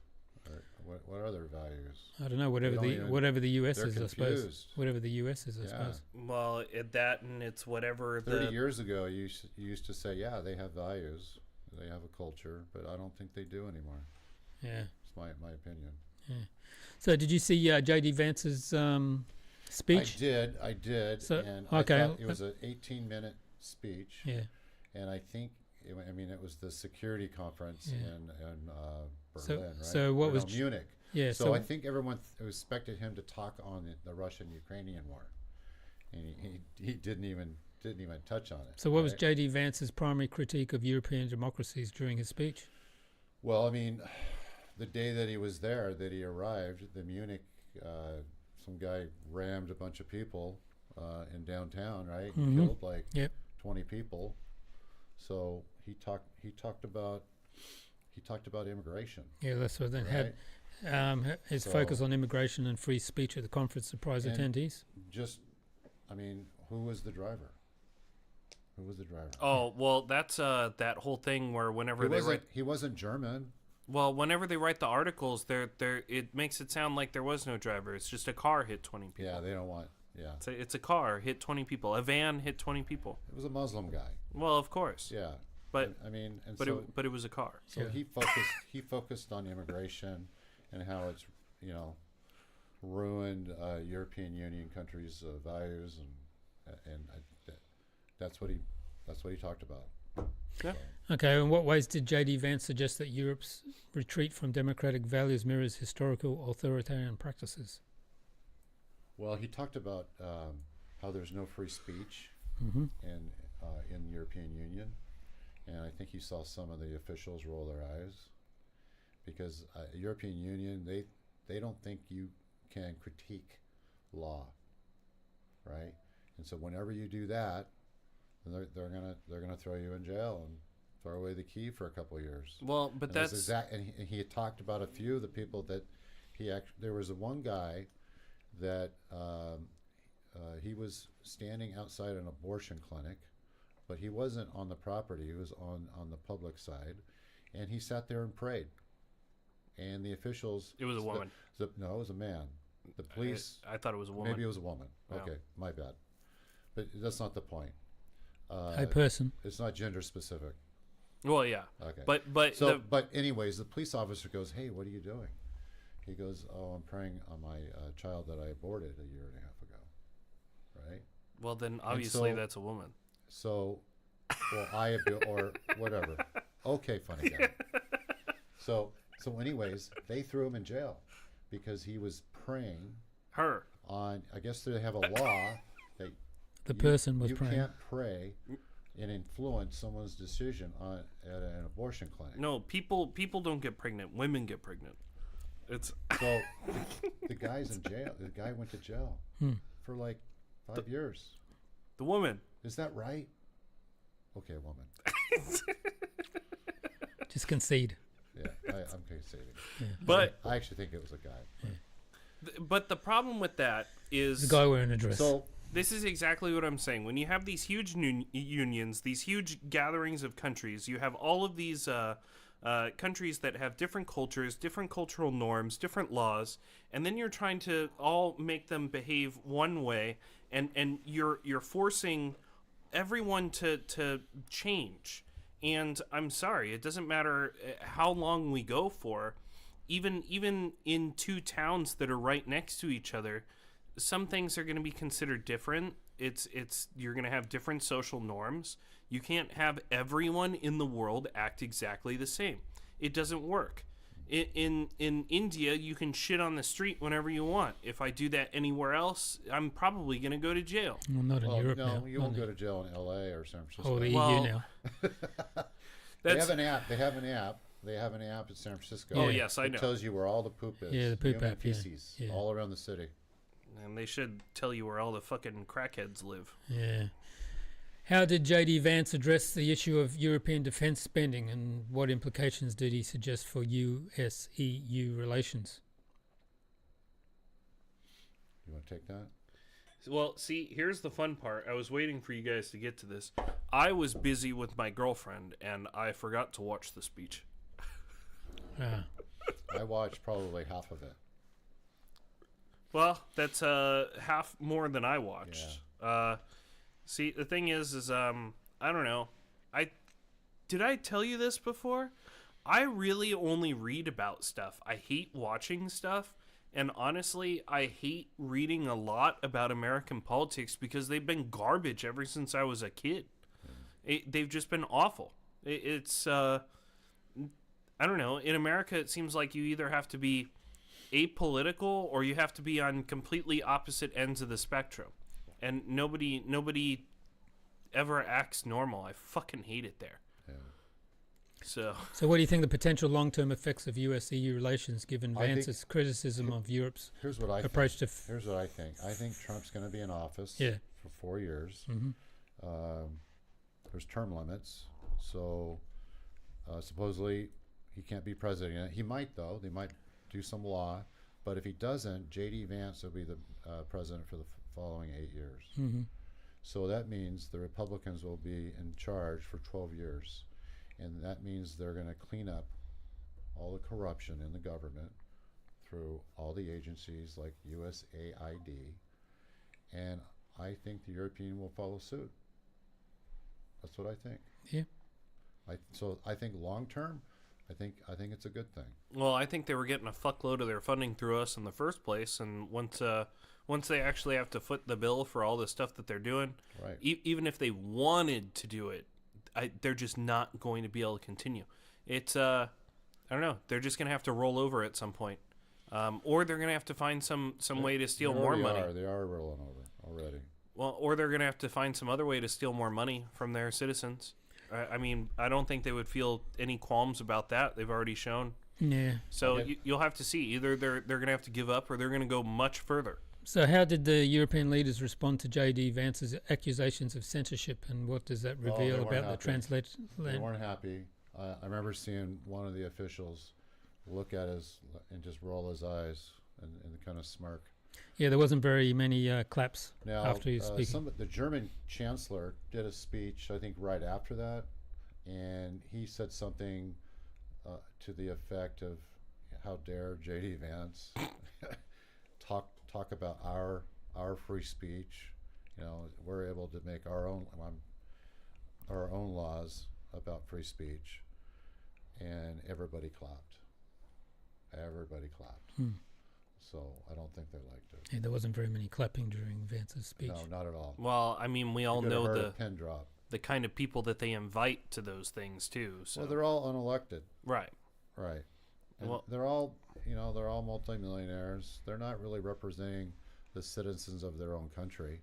Or what are their values? I don't know. Whatever the US they're is, I suppose. confused. Whatever the US is, I Yeah. suppose. Well, that, and it's whatever 30 years ago, you used to say, yeah, they have values, they have a culture, but I don't think they do anymore. Yeah. It's my opinion. So, did you see JD Vance's speech? I did, So, and okay. I thought it was an 18-minute speech, Yeah. and I think, it was the security conference Yeah. in So- Berlin, right? so what Or was no, Munich. Yeah. So I think everyone expected him to talk on the Russian-Ukrainian war, and he didn't even touch on it. So, what was right? JD Vance's primary critique of European democracies during his speech? Well, the day that he was there, that he arrived, the Munich, some guy rammed a bunch of people in downtown, right? Mhm. Killed like Yep. 20 people. So he talked about immigration. Yeah, that's what then Right? had his So- focus on immigration and free speech at the conference surprised And- attendees. Just, who was the driver? Who was the driver? Oh, well, that's that whole thing where whenever He wasn't German. whenever they write the articles, it makes it sound like there was no driver. It's just a car hit 20 people. Yeah, they don't want. Yeah, It's a car hit 20 people. A van hit 20 people. it was a Muslim guy. Well, of course. Yeah, But and but so it was a car. so Yeah. he focused on immigration and how it's ruined European Union countries' values, and that's what he talked about. Yeah. Okay, in what ways did JD Vance suggest that Europe's retreat from democratic values mirrors historical authoritarian practices? Well, he talked about how there's no free speech Mm-hmm. in the European Union, and I think he saw some of the officials roll their eyes because European Union they don't think you can critique law, right? And so whenever you do that, then they're gonna throw you in jail and throw away the key for a couple of years. Well, but And that's and he had talked about a few of the people that there was one guy that he was standing outside an abortion clinic, but he wasn't on the property, he was on the public side, and he sat there and prayed, and the officials, it was a woman. no, it was a man, the police, I thought it was a woman. maybe it was a woman, Yeah. okay, my bad, but that's not the point. A person. It's not gender specific. Well, yeah. Okay. But So, but anyways, the police officer goes, "Hey, what are you doing?" He goes, "Oh, I'm praying on my child that I aborted a year and a half ago." Right. well, then obviously so- that's a woman. So, or whatever. Okay, funny guy. So anyways, they threw him in jail because he was praying Her. on. I guess they have a law that The person was you praying. can't pray and influence someone's decision at an abortion clinic. No, people don't get pregnant. Women get pregnant. It's So the guy's in jail. The guy went to jail for like 5 years. the woman. Is that right? Okay, woman. Just concede. Yeah, I'm conceding. But I actually think it was a guy. but the problem with that is The guy wearing a dress. So This is exactly what I'm saying. When you have these huge unions, these huge gatherings of countries, you have all of these countries that have different cultures, different cultural norms, different laws, and then you're trying to all make them behave one way, and you're forcing everyone to change. And I'm sorry, it doesn't matter how long we go for. Even in two towns that are right next to each other, some things are going to be considered different. It's you're going to have different social norms. You can't have everyone in the world act exactly the same. It doesn't work. In India, you can shit on the street whenever you want. If I do that anywhere else, I'm probably going to go to jail. Well, not in Europe no, now. you won't go to jail in L.A. or San Francisco. Oh, the Well, EU now. They have an app. They have an app in San Francisco. Oh, yes, I know. It tells you where all the poop is. Yeah, the poop Human app, yeah. feces, Yeah. all around the city. And they should tell you where all the fucking crackheads live. Yeah. How did J.D. Vance address the issue of European defence spending, and what implications did he suggest for US-EU relations? You want to take that? Well, see, here's the fun part. I was waiting for you guys to get to this. I was busy with my girlfriend, and I forgot to watch the speech. Ah. I watched probably half of it. Well, that's half more than I watched. See, the thing is I don't know. Did I tell you this before? I really only read about stuff. I hate watching stuff, and honestly, I hate reading a lot about American politics because they've been garbage ever since I was a kid. They've just been awful. It's I don't know. In America, it seems like you either have to be apolitical or you have to be on completely opposite ends of the spectrum, and nobody ever acts normal. I fucking hate it there. Yeah. So So what do you think the potential long-term effects of US-EU relations, given I think- Vance's criticism of Europe's Here's what I approach think. to... Here's what I think. I think Trump's going to be in office Yeah. for 4 years. Mhm. There's term limits, so supposedly he can't be president. He might, though. They might do some law, but if he doesn't, J.D. Vance will be the president for the following 8 years. Mhm. So that means the Republicans will be in charge for 12 years. And that means they're going to clean up all the corruption in the government through all the agencies like USAID. And I think the European will follow suit. That's what I think. Yeah. So I think long term, I think it's a good thing. well, I think they were getting a fuckload of their funding through us in the first place, and once they actually have to foot the bill for all the stuff that they're doing, Right. even if they wanted to do it, they're just not going to be able to continue. It's I don't know. They're just going to have to roll over at some point, or they're going to have to find some way to steal more money. They are rolling over already. Well, or they're going to have to find some other way to steal more money from their citizens. I mean, I don't think they would feel any qualms about that. They've already shown. Yeah. So Okay. you'll have to see. Either they're going to have to give up, or they're going to go much further. So how did the European leaders respond to J.D. Vance's accusations of censorship, and what does that they reveal weren't about the happy. translation? They weren't happy. I remember seeing one of the officials look at us and just roll his eyes and kind of smirk. Yeah, there wasn't very many claps Now, after he was speaking. the German chancellor did a speech, I think, right after that, and he said something to the effect of, "How dare J.D. Vance talk about our free speech? You know, we're able to make our own laws about free speech," and everybody clapped. Everybody clapped. So I don't think they liked it. Yeah, there wasn't very many clapping during Vance's speech. No, not at all. Well, I mean, we all You could have know heard a pin drop. the kind of people that they invite to those things too. So Well, they're all unelected, right. right? And Well- they're all multimillionaires. They're not really representing the citizens of their own country.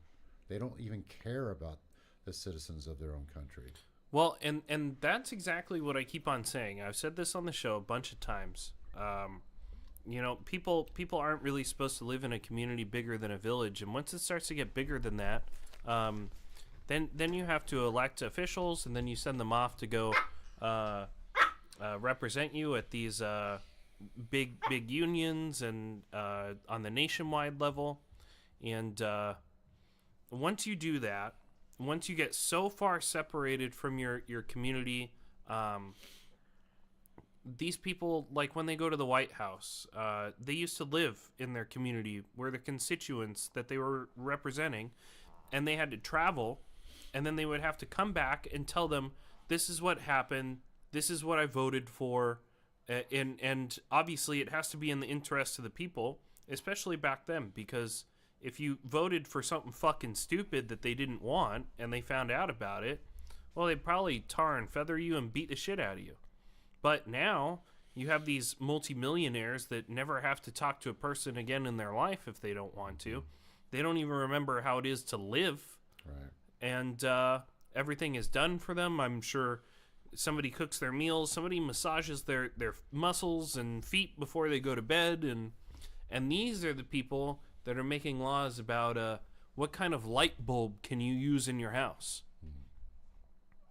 They don't even care about the citizens of their own country. Well, and that's exactly what I keep on saying. I've said this on the show a bunch of times. You know, people aren't really supposed to live in a community bigger than a village, and once it starts to get bigger than that, then you have to elect officials, and then you send them off to go represent you at these big unions and on the nationwide level, and once you do that, once you get so far separated from your community, these people, like when they go to the White House, they used to live in their community where the constituents that they were representing, and they had to travel, and then they would have to come back and tell them, this is what happened, this is what I voted for, and obviously it has to be in the interest of the people, especially back then, because if you voted for something fucking stupid that they didn't want, and they found out about it, well, they'd probably tar and feather you and beat the shit out of you. But now you have these multimillionaires that never have to talk to a person again in their life if they don't want to. They don't even remember how it is to live. Right. And everything is done for them. I'm sure somebody cooks their meals, somebody massages their muscles and feet before they go to bed. And these are the people that are making laws about what kind of light bulb can you use in your house.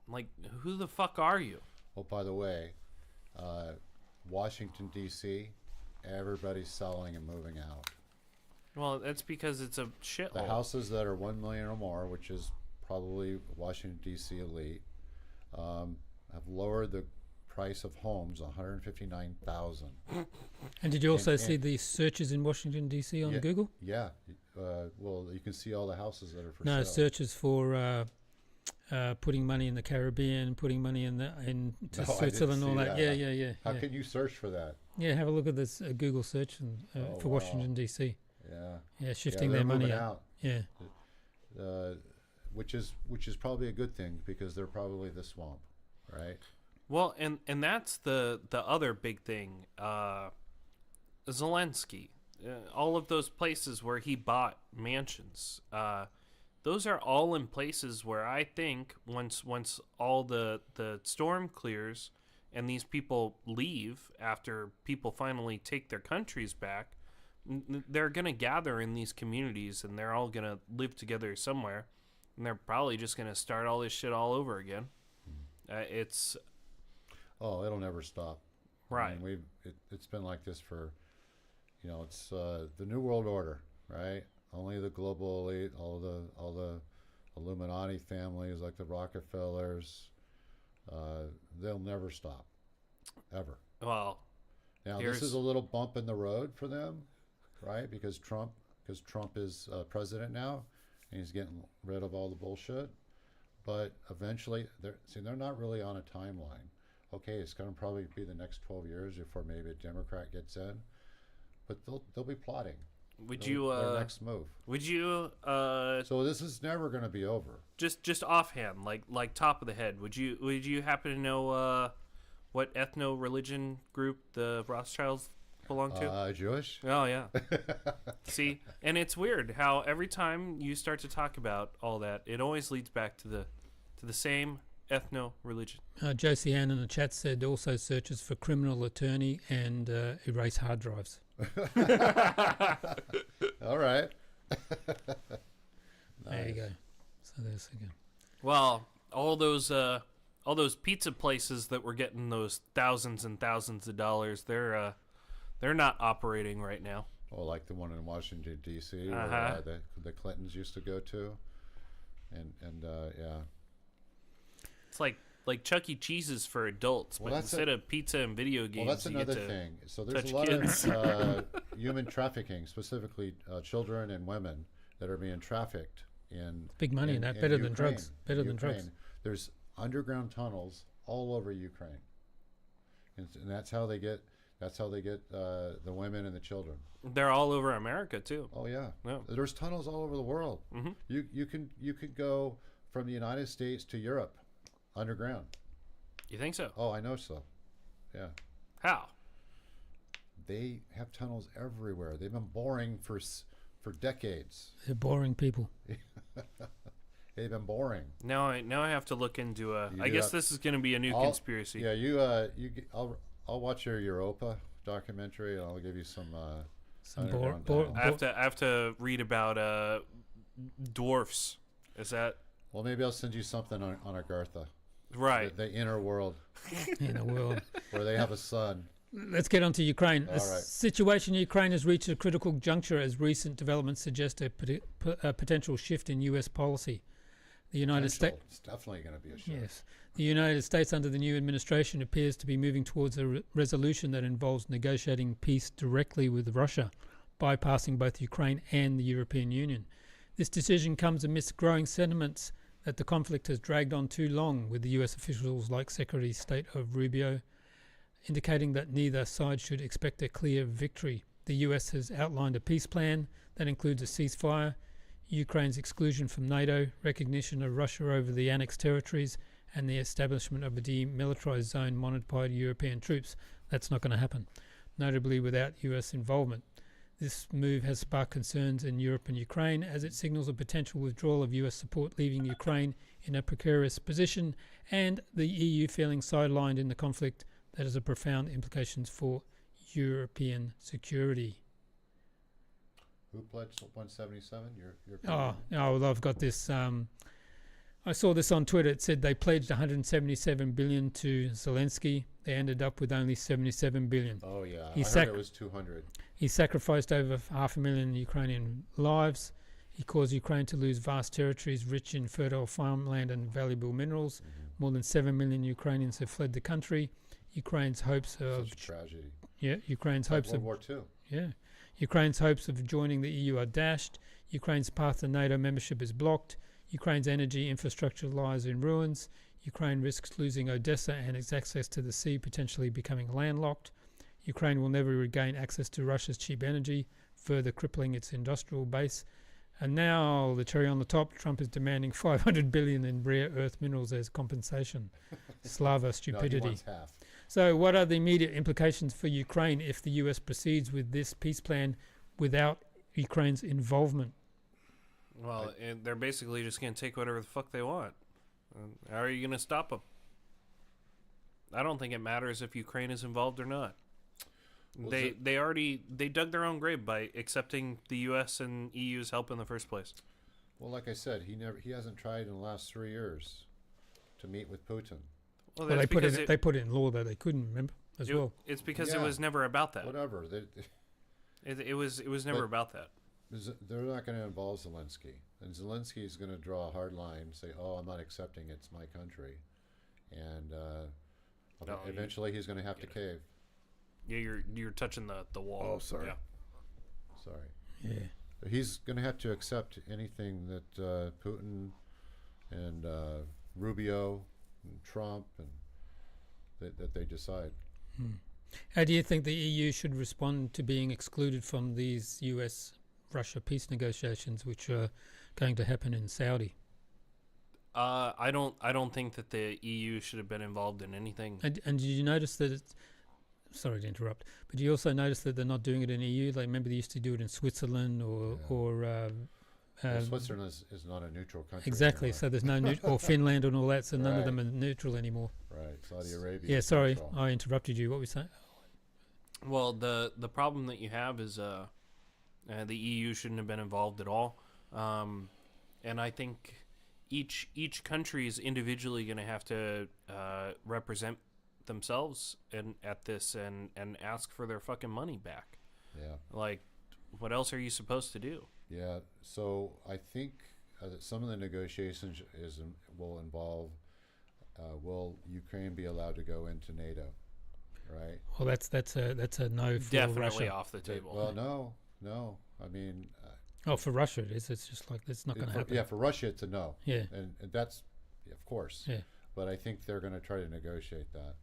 Like, who the fuck are you? Oh, by the way, Washington, D.C., everybody's selling and moving out. Well, that's because it's a shithole. The houses that are 1 million or more, which is probably Washington, D.C. elite, have lowered the price of homes 159,000. And did you also see the searches in Washington, D.C. on Google? Yeah. Well, you can see all the houses that are for No, sale. searches for putting money in the Caribbean, putting money in Switzerland, all that. Yeah. How can you search for that? Yeah, have a look at this Google search for Washington, D.C. Yeah. Yeah, shifting they're their money moving out. Yeah. Which is probably a good thing because they're probably the swamp, right? Well, and that's the other big thing. Zelensky, all of those places where he bought mansions, those are all in places where I think once all the storm clears and these people leave after people finally take their countries back, they're going to gather in these communities and they're all going to live together somewhere. And they're probably just going to start all this shit all over again. It's... Oh, it'll never stop. Right. I mean, it's been like this for, it's the New World Order, right? Only the global elite, all the Illuminati families like the Rockefellers, they'll never stop, ever. Well, now this is a little bump in the road for them, right? Because Trump is president now, and he's getting rid of all the bullshit. But eventually, they're not really on a timeline. Okay, it's going to probably be the next 12 years before maybe a Democrat gets in, but they'll be plotting. Their next move? Would you? So this is never going to be over. Just offhand, like top of the head, would you happen to know what ethno-religion group the Rothschilds belong to? Jewish. Oh yeah. See, and it's weird how every time you start to talk about all that, it always leads back to the same ethno-religion. Josie Ann in the chat said also searches for criminal attorney and erase hard drives. All right. There you go. So there's again. Well, all those pizza places that were getting those thousands and thousands of dollars, they're not operating right now. Oh, like the one in Washington D.C. Uh-huh. where the Clintons used to go to, and yeah. It's like Chuck E. Cheese's for adults, but instead of pizza and video games, well, that's another thing. So there's a lot of human trafficking, specifically children and women that are being trafficked in big money in that. Better than Ukraine, drugs. Better than drugs. There's underground tunnels all over Ukraine, and that's how they get the women and the children. They're all over America too. Oh yeah. No. There's tunnels all over the world. Mm-hmm. You could go from the United States to Europe underground. You think so? Oh, I know so. Yeah. How? They have tunnels everywhere. They've been boring for decades. They're boring people. They've been boring. Now I have to look into I guess this is going to be a new conspiracy. Yeah, I'll watch your Europa documentary and I'll give you some I have to read about dwarfs. Is that? Well, maybe I'll send you something on Agartha. Right. The inner world. Inner world. Where they have a sun. let's get on to Ukraine. All The right. situation in Ukraine has reached a critical juncture as recent developments suggest a potential shift in U.S. policy. The United States. It's definitely going to be a shift. Yes. The United States, under the new administration, appears to be moving towards a resolution that involves negotiating peace directly with Russia, bypassing both Ukraine and the European Union. This decision comes amidst growing sentiments that the conflict has dragged on too long, with the US officials like Secretary of State of Rubio indicating that neither side should expect a clear victory. The US has outlined a peace plan that includes a ceasefire, Ukraine's exclusion from NATO, recognition of Russia over the annexed territories, and the establishment of a demilitarized zone monitored by European troops. That's not going to happen, notably without US involvement. This move has sparked concerns in Europe and Ukraine as it signals a potential withdrawal of US support, leaving Ukraine in a precarious position, and the EU feeling sidelined in the conflict that has a profound implications for European security. Who pledged 177? Your Well, I've got this. I saw this on Twitter. It said they pledged 177 billion to Zelensky. They ended up with only 77 billion. Oh yeah, He I heard it was 200. He sacrificed over 500,000 Ukrainian lives. He caused Ukraine to lose vast territories rich in fertile farmland and valuable minerals. More than 7 million Ukrainians have fled the country. Ukraine's hopes of Such a tragedy. Ukraine's Like hopes of World War II. Ukraine's hopes of joining the EU are dashed. Ukraine's path to NATO membership is blocked. Ukraine's energy infrastructure lies in ruins. Ukraine risks losing Odessa and its access to the sea, potentially becoming landlocked. Ukraine will never regain access to Russia's cheap energy, further crippling its industrial base. And now, the cherry on the top, Trump is demanding 500 billion in rare earth minerals as compensation. Slava stupidity. No, he wants half. So what are the immediate implications for Ukraine if the US proceeds with this peace plan without Ukraine's involvement? Well, and they're basically just going to take whatever the fuck they want. How are you going to stop them? I don't think it matters if Ukraine is involved or not. Well, They dug their own grave by accepting the U.S. and EU's help in the first place. Well, like I said, he hasn't tried in the last 3 years to meet with Putin. Well, Well, that's because they put it in law that they couldn't, remember, as well. It's because it Yeah. was never about that. Whatever. It was never But- about that. They're not going to involve Zelensky. And Zelensky is going to draw a hard line, say, oh, I'm not accepting, it's my country. And No, eventually he's going to have to cave. Yeah, you're touching the wall. Oh, sorry. Yeah. Sorry. Yeah. He's going to have to accept anything that Putin and Rubio and Trump and that they decide. How do you think the EU should respond to being excluded from these US-Russia peace negotiations, which are going to happen in Saudi? I don't think that the EU should have been involved in anything. And did you notice that it's... Sorry to interrupt, but you also notice that they're not doing it in EU? Like, remember they used to do it in Switzerland Well, Switzerland is not a neutral country. exactly, anymore. so there's no... or Finland and all that, so none of Right. them are neutral anymore. Right. Saudi Arabia. Yeah, is sorry, neutral. I interrupted you. What were you saying? Well, the problem that you have is the EU shouldn't have been involved at all, and I think each country is individually going to have to represent themselves at this and ask for their fucking money back. Yeah. Like, what else are you supposed to do? Yeah, so I think that some of the negotiations will involve will Ukraine be allowed to go into NATO, right? Well, that's a no for Definitely Russia. off the table. Well, no. I mean, Oh, for Russia it is. It's just like it's not going to happen. yeah, for Russia it's a no, Yeah, and that's of course. yeah. But I think they're going to try to negotiate that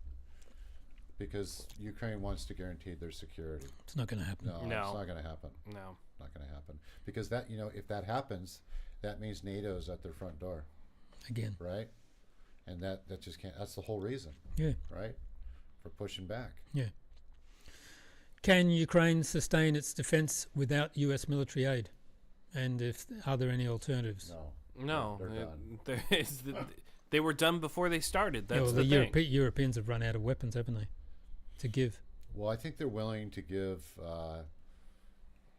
because Ukraine wants to guarantee their security. It's not going to happen. No, it's No. not going to happen. No. Not going to happen because that if that happens, that means NATO's at their front door, Again. right? And that just can't. That's the whole reason, Yeah, right? For pushing back. yeah. Can Ukraine sustain its defense without U.S. military aid? And are there any alternatives? No. No, They're done. they were done before they started. That's Yeah, well, the thing. Europeans have run out of weapons, haven't they? To give. Well, I think they're willing to give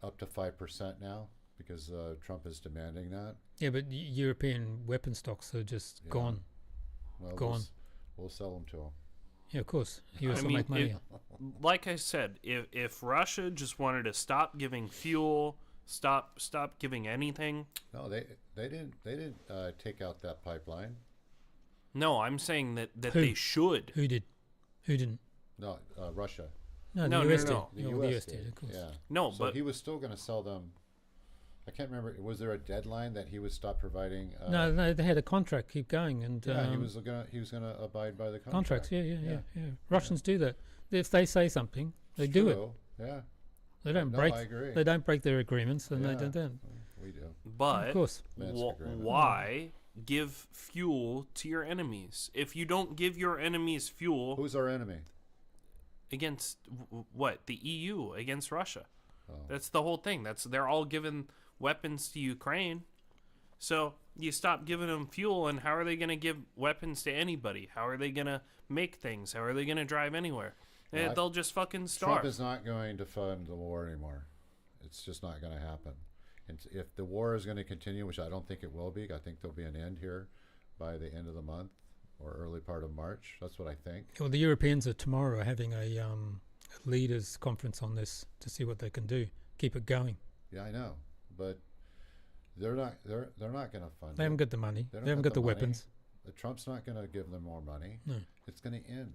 up to 5% now because Trump is demanding that. Yeah, but European weapon stocks are just Yeah. gone. Well, Go on. We'll sell them to them. Yeah, of course. US I will mean, make money. like I said, if Russia just wanted to stop giving fuel, stop giving anything. No, they didn't take out that pipeline. No, I'm saying that Who? they should. Who did? Who didn't? No, Russia. No, No, the no, US no, did. no. The Yeah, well, US the US did. did, of course. Yeah. No, So but he was still going to sell them. I can't remember. Was there a deadline that he would stop providing? No, they had a contract. Keep going, and Yeah, he was gonna abide by the contract. contracts. Yeah. Russians do that. If they say something, they do it. True. Yeah, They don't No, break. I agree. They don't break their agreements, and Yeah. they don't. we do. but Of course. Minsk agreement. why give fuel to your enemies? If you don't give your enemies fuel Who's our enemy? against what? The EU against Russia. Oh. That's the whole thing. They're all giving weapons to Ukraine. So you stop giving them fuel, and how are they going to give weapons to anybody? How are they going to make things? How are they going to drive anywhere? Well, They'll just fucking starve. Trump is not going to fund the war anymore. It's just not going to happen. And if the war is going to continue, which I don't think it will be, I think there'll be an end here by the end of the month or early part of March. That's what I think. Well, the Europeans are tomorrow having a leaders conference on this to see what they can do. Keep it going. Yeah, I know, but they're not going to fund They it. haven't got the money. They They, don't haven't got got the the money. weapons. Trump's not going to give them more money. No. It's going to end.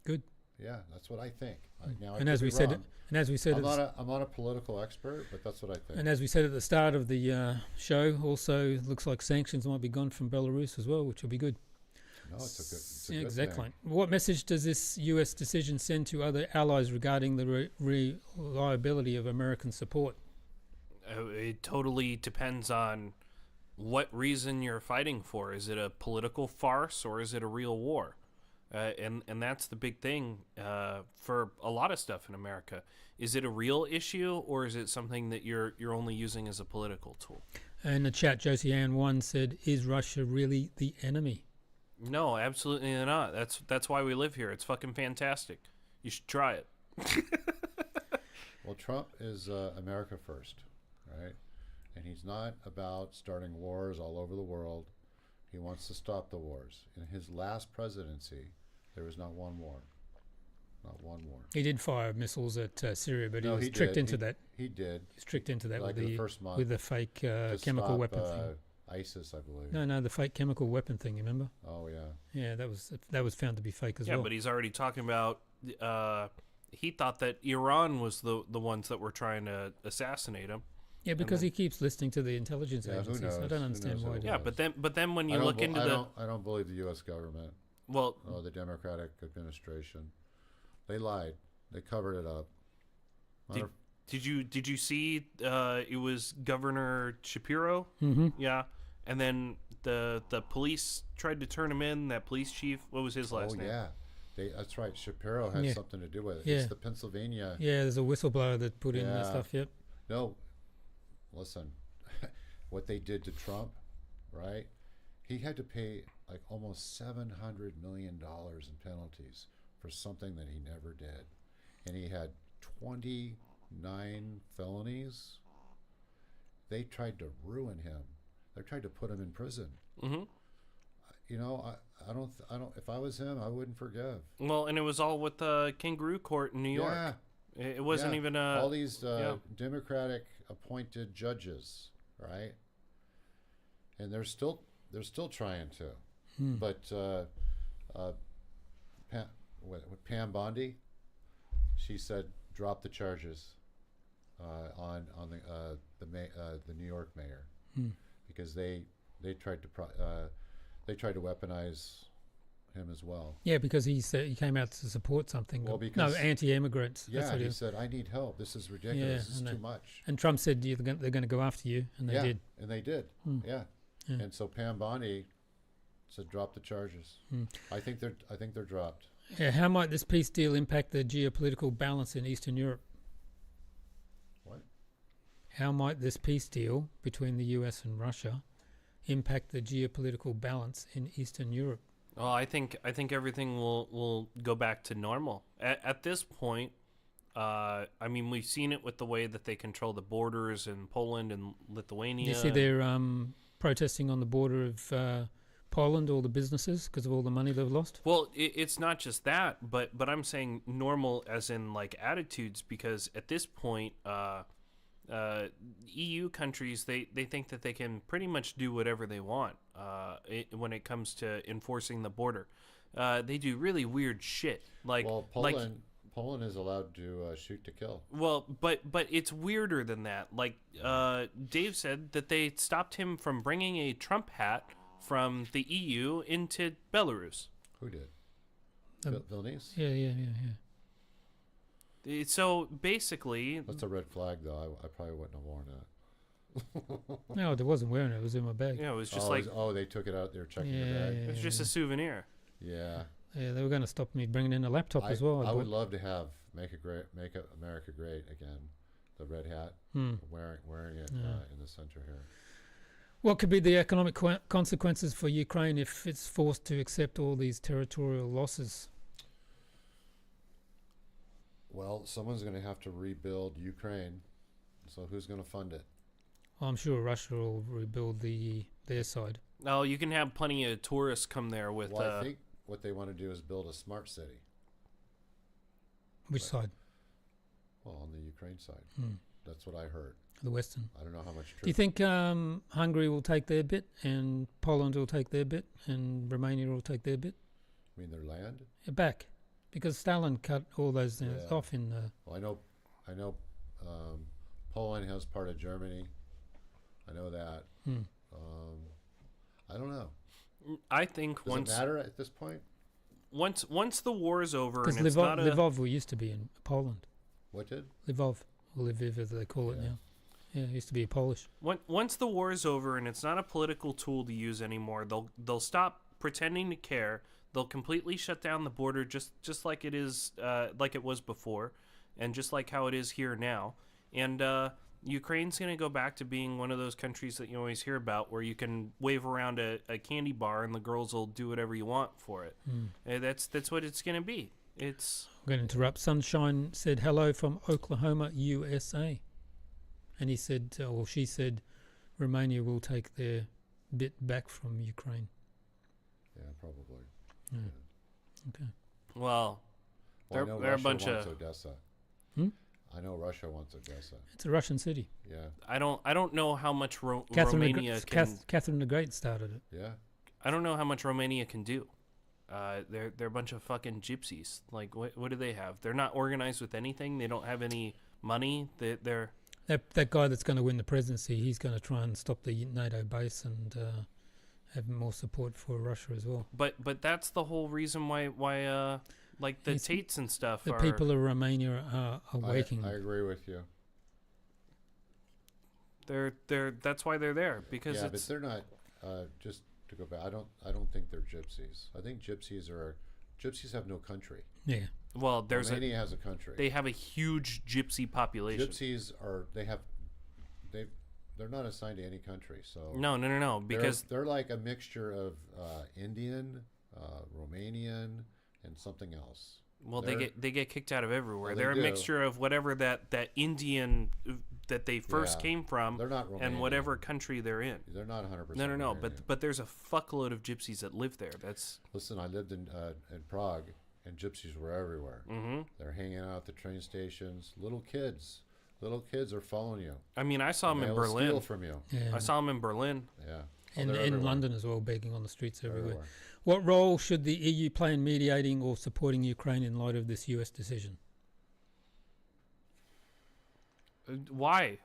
Good. Yeah, that's what I think. Now, I And could as be we said, wrong. and as we said, I'm at the not a political expert, but that's what I think. And as we said at the start of the show, also looks like sanctions might be gone from Belarus as well, which will be good. No, it's a Yeah, good exactly. thing. What message does this US decision send to other allies regarding the reliability of American support? It totally depends on what reason you're fighting for. Is it a political farce or is it a real war? And that's the big thing for a lot of stuff in America. Is it a real issue or is it something that you're only using as a political tool? In the chat, Josie Ann 1 said, "Is Russia really the enemy?" No, absolutely not. That's why we live here. It's fucking fantastic. You should try it. Well, Trump is America first, right? And he's not about starting wars all over the world. He wants to stop the wars. In his last presidency, there was not one war. Not one war. He did fire missiles at Syria, but No, he was he tricked did. into that. He did. He was tricked into that Like with the first month with the fake to chemical stop, weapon thing. ISIS, I believe. No, the fake chemical weapon thing. You remember? Oh yeah. Yeah, that was found to be fake as Yeah, well. but he's already talking about. He thought that Iran was the ones that were trying to assassinate him. Yeah, because he keeps listening to the intelligence Yeah, who agencies. I knows? don't Who understand knows why. who he it Yeah, was. but then when you I don't look bel- into I don't believe the U.S. government well, or the Democratic administration. They lied. They covered it up. Did- did you see it was Governor Shapiro? Mm-hmm. Yeah, and then the police tried to turn him in. That police chief, what was his last Oh name? yeah, that's right. Shapiro had Yeah. something to do with it. Yeah. It's the Pennsylvania. Yeah, there's a whistleblower that put in that Yeah. stuff. Yep. No, listen, what they did to Trump, right? He had to pay like almost $700 million in penalties for something that he never did, and he had 29 felonies. They tried to ruin him. They tried to put him in prison. Mm-hmm. You know, I don't. If I was him, I wouldn't forgive. Well, and it was all with the kangaroo court in New York. Yeah. It wasn't Yeah. even all these yeah. Democratic appointed judges, right? And they're still trying to, but Pam Bondi, she said drop the charges on the New York mayor because they tried to weaponize him as well. Yeah, because he said he came out to support something. Well, no, because- anti-immigrants. Yeah, That's what he said, I need help. This is ridiculous. Yeah, this is and too they- much. And Trump said they're going to go after you, and they Yeah, did. and they did. Yeah. Yeah. And so Pam Bondi said, drop the charges. I think they're dropped. Yeah, how might this peace deal impact the geopolitical balance in Eastern Europe? What? How might this peace deal between the US and Russia impact the geopolitical balance in Eastern Europe? Well, I think everything will go back to normal at this point. I mean, we've seen it with the way that they control the borders in Poland and Lithuania. You see, they're protesting on the border of Poland, all the businesses, because of all the money they've lost? Well, it's not just that, but I'm saying normal as in like attitudes, because at this point, EU countries they think that they can pretty much do whatever they want when it comes to enforcing the border. They do really weird shit. Like, Well, Poland is allowed to shoot to kill. well, but it's weirder than that. Like, Dave said that they stopped him from bringing a Trump hat from the EU into Belarus. Who did? Um, Vilnius? Yeah. So basically, That's a red flag, though. I probably wouldn't have worn that. No, I wasn't wearing it. It was in my bag. it was just they took it out. They were checking your Yeah, bag. it was just a souvenir. Yeah. Yeah, they were going to stop me bringing in a laptop as well. I would love to have make America great again. The red hat, wearing it in the center here. What could be the economic consequences for Ukraine if it's forced to accept all these territorial losses? Well, someone's going to have to rebuild Ukraine. So who's going to fund it? Well, I'm sure Russia will rebuild their side. Oh, you can have plenty of tourists come there with. Well, I think what they want to do is build a smart city. Which side? Well, on the Ukraine side. That's what I heard. The Western. I don't know how much truth. Do you think Hungary will take their bit, and Poland will take their bit, and Romania will take their bit? I mean, their land? Back. Because Stalin cut all those things off in the... Well, I know Poland has part of Germany. I know that. I don't know. I think Does it matter at this point? once the war is over, Because and it's not Lvov used to be in Poland. What did? Lvov, or Lviv as they call it now. Yeah, it used to be Polish. Once the war is over and it's not a political tool to use anymore, they'll stop pretending to care. They'll completely shut down the border, just like it is, like it was before, and just like how it is here now. And Ukraine's going to go back to being one of those countries that you always hear about, where you can wave around a candy bar and the girls will do whatever you want for it. That's what it's going to be. I'm going to interrupt. Sunshine said hello from Oklahoma, USA. And he said, or she said, Romania will take their bit back from Ukraine. Yeah, probably. Yeah. Okay. Well, I know they're a Russia bunch wants of. Odessa. I know Russia wants Odessa. It's a Russian city. Yeah. I don't know how much Romania can. Catherine the Great started it. Yeah. I don't know how much Romania can do. They're a bunch of fucking gypsies. Like, what do they have? They're not organized with anything. They don't have any money. They're that guy that's going to win the presidency. He's going to try and stop the NATO base and have more support for Russia as well. But that's the whole reason why like the Tates and stuff. The people of Romania are waking. I agree with you. That's why they're there, because but they're not. Just to go back, I don't think they're gypsies. I think gypsies have no country. Yeah. Well, Romania has a country. They have a huge gypsy population. Gypsies they're not assigned to any country. So no, because they're like a mixture of Indian, Romanian, and something else. Well, they get kicked out of everywhere. Well, they're a do. mixture of whatever that Indian that they first came from, they're not Romanian. and whatever country they're in. They're not 100%. No. Romanian. But there's a fuckload of gypsies that live there. Listen, I lived in Prague, and gypsies were everywhere. Mm-hmm. They're hanging out at the train stations. Little kids are following you. I mean, I saw them in They'll Berlin. steal from you. Yeah. I saw them in Berlin. Yeah. In London as well, begging on the streets everywhere. Everywhere. What role should the EU play in mediating or supporting Ukraine in light of this US decision? Why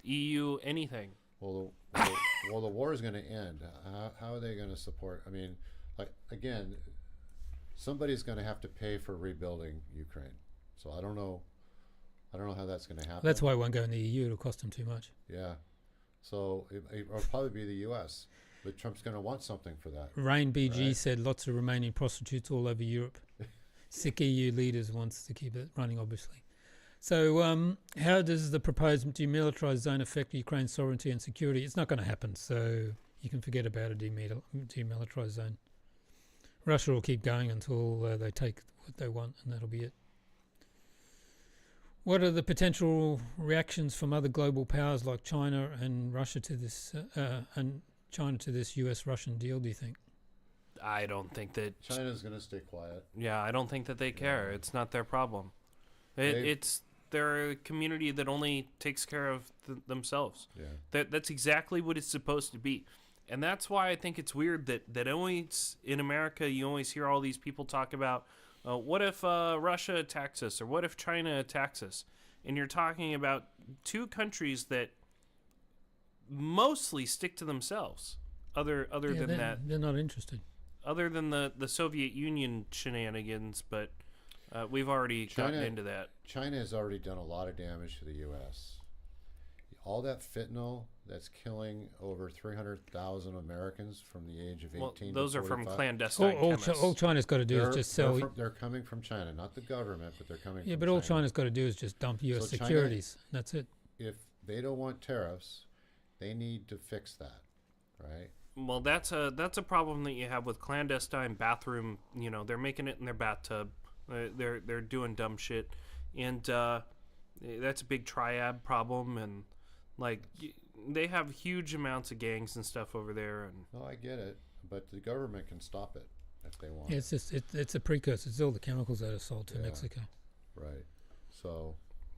EU anything? Well, the war is going to end. How are they going to support? I mean, like again, somebody's going to have to pay for rebuilding Ukraine. So I don't know how that's going to happen. That's why it won't go in the EU. It'll cost them too much. Yeah. So it'll probably be the U.S., but Trump's going to want something for that. Rain BG said lots of Romanian prostitutes all over Europe. Sick EU leaders wants to keep it running, obviously. So how does the proposed demilitarized zone affect Ukraine's sovereignty and security? It's not going to happen, so you can forget about a demilitarized zone. Russia will keep going until they take what they want, and that'll be it. What are the potential reactions from other global powers like China and Russia to this US-Russian deal, do you think? I don't think that China's going to stay quiet. Yeah, I don't think that they care. Yeah. It's not their problem. They- It's they're a community that only takes care of themselves. Yeah. That's exactly what it's supposed to be. And that's why I think it's weird that always in America you always hear all these people talk about, what if Russia attacks us, or what if China attacks us? And you're talking about two countries that mostly stick to themselves. Other than that, they're not interested. other than the Soviet Union shenanigans, but we've already gotten into that. China has already done a lot of damage to the U.S. All that fentanyl that's killing over 300,000 Americans from the age of 18 Well, to those are from 45. clandestine chemists. All China's got to do is just sell. They're coming from China, not the government, but they're coming Yeah, from but China. all China's got to do is just dump U.S. So China- securities. That's it. If they don't want tariffs, they need to fix that, right? Well, that's a problem that you have with clandestine bathroom. You know, they're making it in their bathtub. They're doing dumb shit, and that's a big triad problem. And like they have huge amounts of gangs and stuff over there. And No, I get it, but the government can stop it if they want. Yeah, it's just it's a precursor. It's all the chemicals that are sold to Yeah. Mexico. Right. So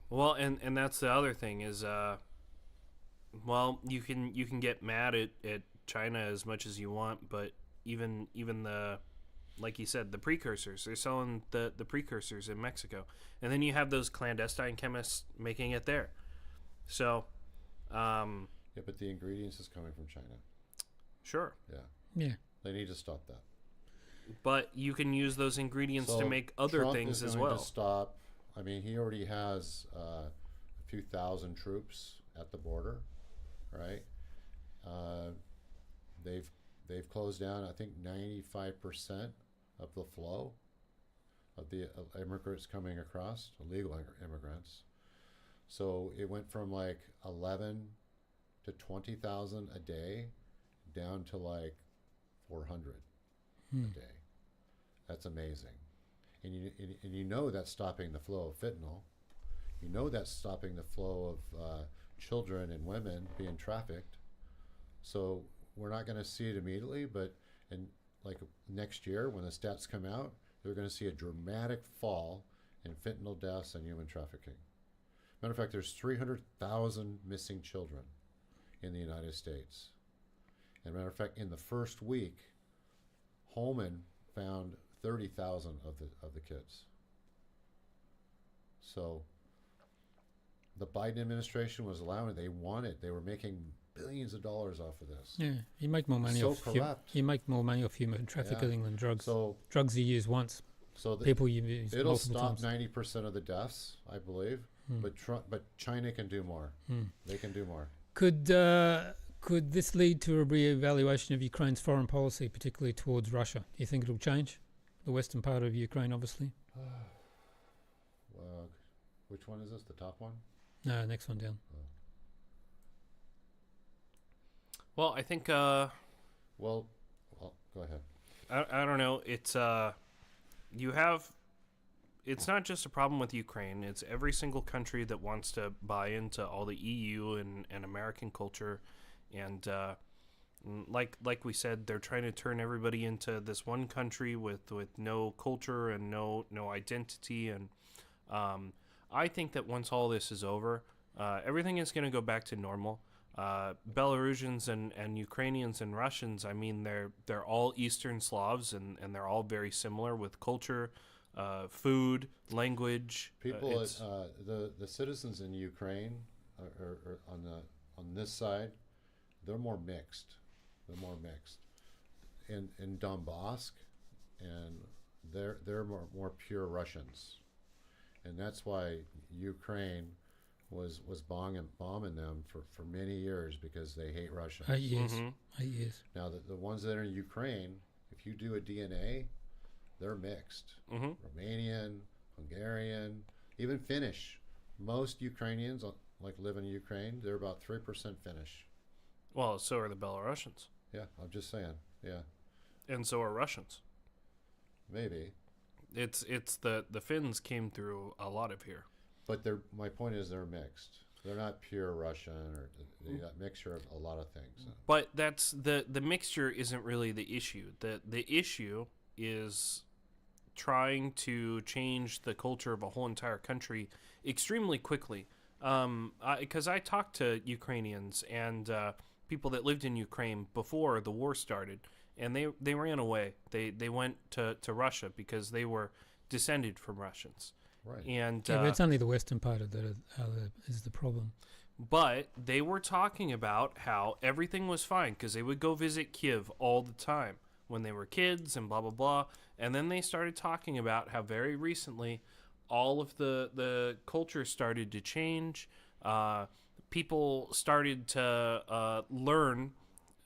well, and that's the other thing is, well, you can get mad at China as much as you want, but even the, like you said, the precursors, they're selling the precursors in Mexico, and then you have those clandestine chemists making it there. So yeah, but the ingredients is coming from China. sure, Yeah, Yeah. they need to stop that. but you can use those ingredients to So make other Trump things is as going well. to stop. I mean, he already has a few thousand troops at the border, right? They've closed down, I think, 95% of the flow of the immigrants coming across, illegal immigrants. So it went from like 11 to 20,000 a day down to like 400 a day. That's amazing. And you know that's stopping the flow of fentanyl. You know that's stopping the flow of children and women being trafficked. So we're not going to see it immediately, but in like next year when the stats come out, they're going to see a dramatic fall in fentanyl deaths and human trafficking. Matter of fact, there's 300,000 missing children in the United States. And matter of fact, in the first week, Holman found 30,000 of the kids. So the Biden administration was allowing it. They were making billions of dollars off of this. Yeah, you make more money So off corrupt. you make more money off human trafficking than drugs. So Drugs you use once, people you use it'll multiple stop times. 90% of the deaths, I believe. But China can do more. They can do more. Could this lead to a re-evaluation of Ukraine's foreign policy, particularly towards Russia? Do you think it'll change? The western part of Ukraine, obviously. Which one is this? The top one? No, next one down. Well, I think Well, go ahead. I don't know. It's it's not just a problem with Ukraine. It's every single country that wants to buy into all the EU and American culture, and like we said, they're trying to turn everybody into this one country with no culture and no identity. And I think that once all this is over, everything is going to go back to normal. Belarusians and Ukrainians and Russians, I mean, they're all Eastern Slavs, and they're all very similar with culture, food, language. People, the citizens in Ukraine are on this side, they're more mixed. They're more mixed. In Donbass, and they're more pure Russians, and that's why Ukraine was bombing them for many years, because they hate Russia. 8 years. Mm-hmm. 8 years. Now the ones that are in Ukraine, if you do a DNA, they're mixed. Mm-hmm. Romanian, Hungarian, even Finnish. Most Ukrainians like live in Ukraine. They're about 3% Finnish. Well, so are the Belarusians, Yeah, I'm just saying. Yeah, and so are Russians. maybe. It's the Finns came through a lot of here. But my point is they're mixed. They're not pure Russian, or they got mixture of a lot of things. But that's the mixture isn't really the issue. The issue is trying to change the culture of a whole entire country extremely quickly. Because I talked to Ukrainians and people that lived in Ukraine before the war started, and they ran away. They went to Russia because they were descended from Russians. Right. And Yeah, but it's only the western part of that is the problem. But they were talking about how everything was fine because they would go visit Kiev all the time when they were kids and blah, blah, blah. And then they started talking about how very recently all of the culture started to change. People started to learn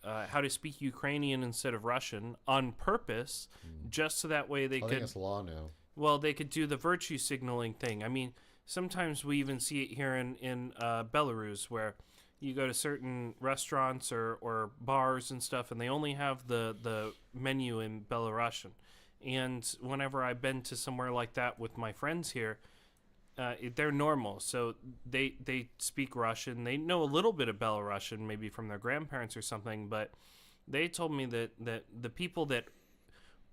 how to speak Ukrainian instead of Russian on purpose, just so that way they I could... think it's law now. Well, they could do the virtue signaling thing. I mean, sometimes we even see it here in Belarus, where you go to certain restaurants or bars and stuff, and they only have the menu in Belarusian. And whenever I've been to somewhere like that with my friends here, they're normal. So they speak Russian. They know a little bit of Belarusian, maybe from their grandparents or something, but they told me that the people that...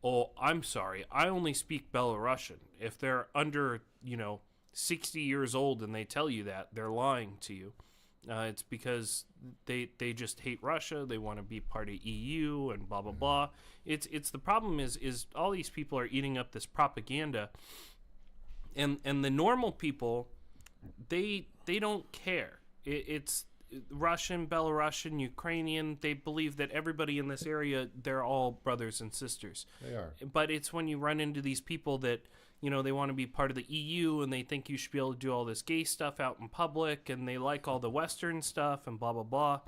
Oh, I'm sorry, I only speak Belarusian. If they're under, 60 years old and they tell you that, they're lying to you. It's because they just hate Russia. They want to be part of EU and blah, blah, blah. It's the problem is all these people are eating up this propaganda. And the normal people, they don't care. It's Russian, Belarusian, Ukrainian. They believe that everybody in this area, they're all brothers and sisters. They are. But it's when you run into these people that, they want to be part of the EU and they think you should be able to do all this gay stuff out in public and they like all the Western stuff and blah, blah, blah.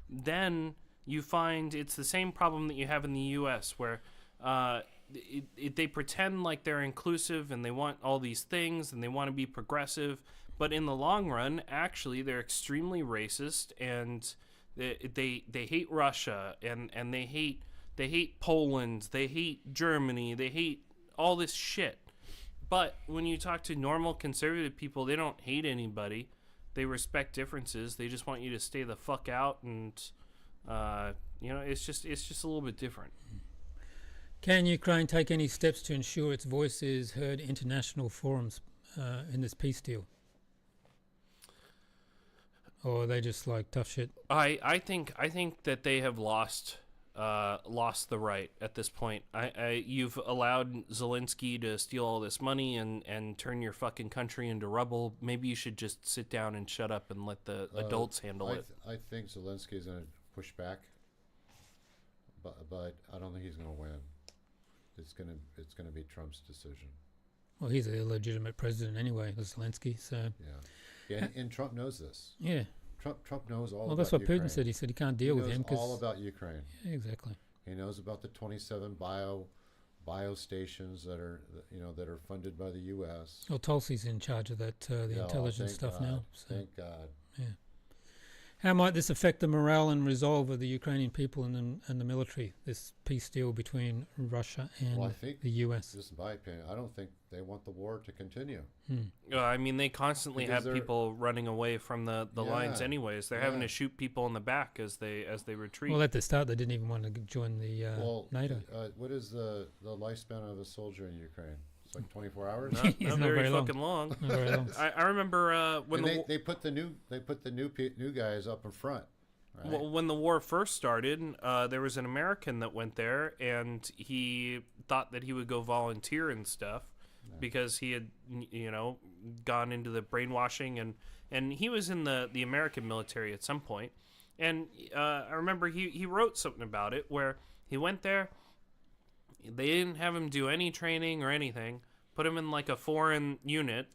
Then you find it's the same problem that you have in the U.S. where they pretend like they're inclusive and they want all these things and they want to be progressive. But in the long run, actually, they're extremely racist, and they hate Russia, and they hate Poland, they hate Germany, they hate all this shit. But when you talk to normal conservative people, they don't hate anybody. They respect differences. They just want you to stay the fuck out, and it's just a little bit different. Can Ukraine take any steps to ensure its voice is heard in international forums in this peace deal? Or are they just like tough shit? I think that they have lost the right at this point. You've allowed Zelensky to steal all this money and turn your fucking country into rubble. Maybe you should just sit down and shut up and let the adults handle it. I think Zelensky is going to push back, but I don't think he's going to win. It's going to be Trump's decision. Well, he's an illegitimate president anyway, Zelensky. So yeah, and Trump knows this. Yeah. Trump knows all. Well, about that's what Ukraine. Putin said. He said he can't deal with him because because all about Ukraine. Yeah, exactly. He knows about the 27 bio stations that are funded by the U.S. Well, Tulsi's in charge of that the intelligence stuff now. So. Thank God. Yeah. How might this affect the morale and resolve of the Ukrainian people and the military? This peace deal between Russia and the U.S. This is my opinion. I don't think they want the war to continue. I mean, they constantly Because have people running away from the lines anyways. They're having Yeah. to shoot people in the back as they retreat. Well, at the start, they didn't even want to join the NATO. What is the lifespan of a soldier in Ukraine? It's like 24 hours. not Not very very long. fucking long. Not very long. I remember when And they put the new guys up in front. Right? Well, when the war first started, there was an American that went there, and he thought that he would go volunteer and stuff because he had, gone into the brainwashing, and he was in the American military at some point. And I remember he wrote something about it where he went there. They didn't have him do any training or anything. Put him in like a foreign unit,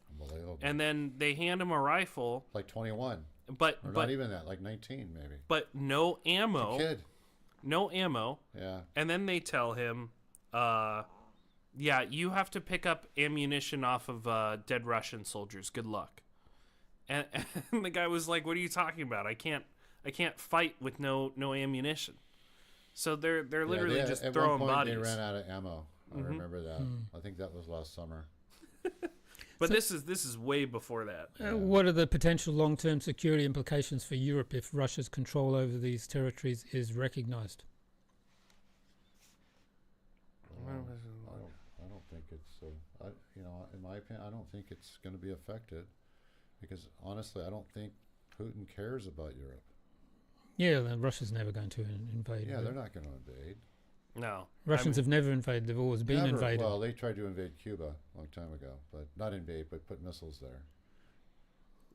and then they hand him a rifle. Like 21. But not even that, like 19 maybe. But no ammo. It's a kid. No ammo. Yeah. And then they tell him, you have to pick up ammunition off of dead Russian soldiers. Good luck. And the guy was like, "What are you talking about? I can't fight with no ammunition." So they're literally just throwing at one point bodies. They ran out of ammo. I remember that. I think that was last summer. But this is way before that. What are the potential long-term security implications for Europe if Russia's control over these territories is recognized? I don't think it's, in my opinion, I don't think it's going to be affected because honestly, I don't think Putin cares about Europe. Yeah, Russia's never going to invade. Yeah, they're not going to invade. No. Russians have never invaded. They've always been invaded. Well, they tried to invade Cuba a long time ago, but not invade, but put missiles there.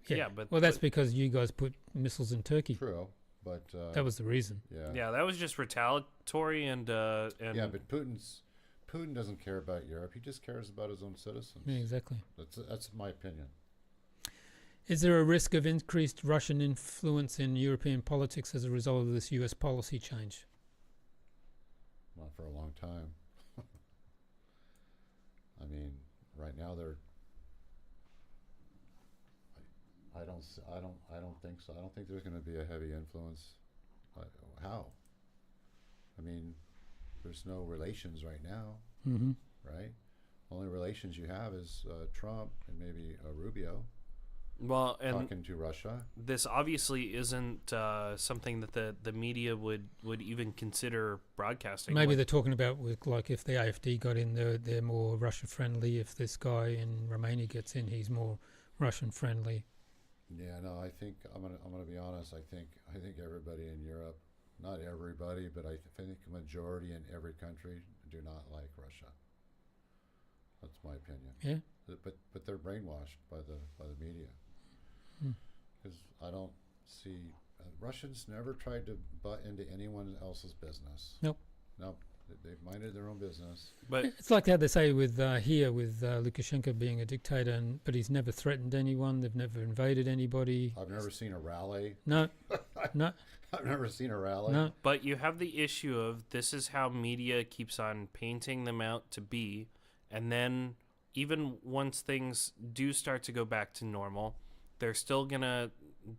Yeah, but that's because you guys put missiles in Turkey. True, but that was the reason. Yeah, that was just retaliatory and yeah, but Putin doesn't care about Europe. He just cares about his own citizens. Yeah, exactly. That's my opinion. Is there a risk of increased Russian influence in European politics as a result of this U.S. policy change? Not for a long time. I mean, right now they're. I don't think so. I don't think there's going to be a heavy influence. How? I mean, there's no relations right now, right? Only relations you have is Trump and maybe Rubio. Well, and talking to Russia. This obviously isn't something that the media would even consider broadcasting. Maybe they're talking about like if the AfD got in, they're more Russia friendly. If this guy in Romania gets in, he's more Russian friendly. Yeah, no, I think I'm gonna be honest. I think everybody in Europe, not everybody, but I think a majority in every country do not like Russia. That's my opinion. Yeah. But they're brainwashed by the media. Because I don't see Russians never tried to butt into anyone else's business. Nope. They've minded their own business. But it's like how they say with Lukashenko being a dictator, but he's never threatened anyone. They've never invaded anybody. I've never seen a rally. No, no. I've never seen a rally. No. But you have the issue of this is how media keeps on painting them out to be, and then even once things do start to go back to normal, they're still going to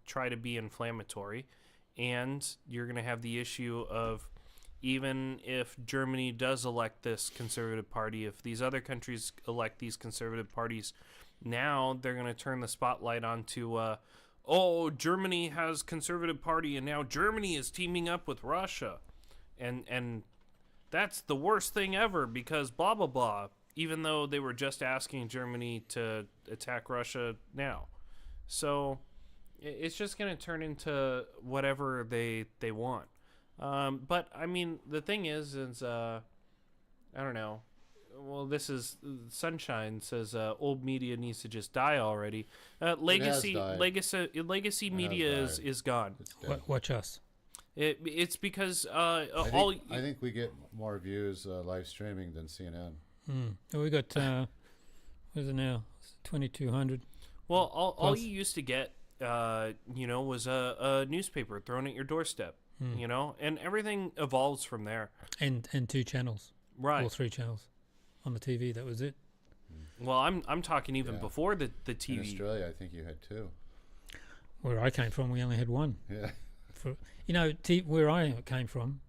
try to be inflammatory. And you're going to have the issue of even if Germany does elect this conservative party, if these other countries elect these conservative parties, now they're going to turn the spotlight onto, Germany has conservative party and now Germany is teaming up with Russia. And that's the worst thing ever because blah, blah, blah, even though they were just asking Germany to attack Russia now. So it's just going to turn into whatever they want. But, I mean, the thing is I don't know. Well, this is Sunshine says old media needs to just die already. Legacy media is gone. Watch us. It's because I think we get more views live streaming than CNN. We got what is it now? 2,200. Well, all you used to get, was a newspaper thrown at your doorstep, and everything evolves from there. And 2 channels, right? Or 3 channels on the TV. That was it. Well, I'm talking even before the TV. In Australia, I think you had 2. Where I came from, we only had 1. Yeah. Where I came from,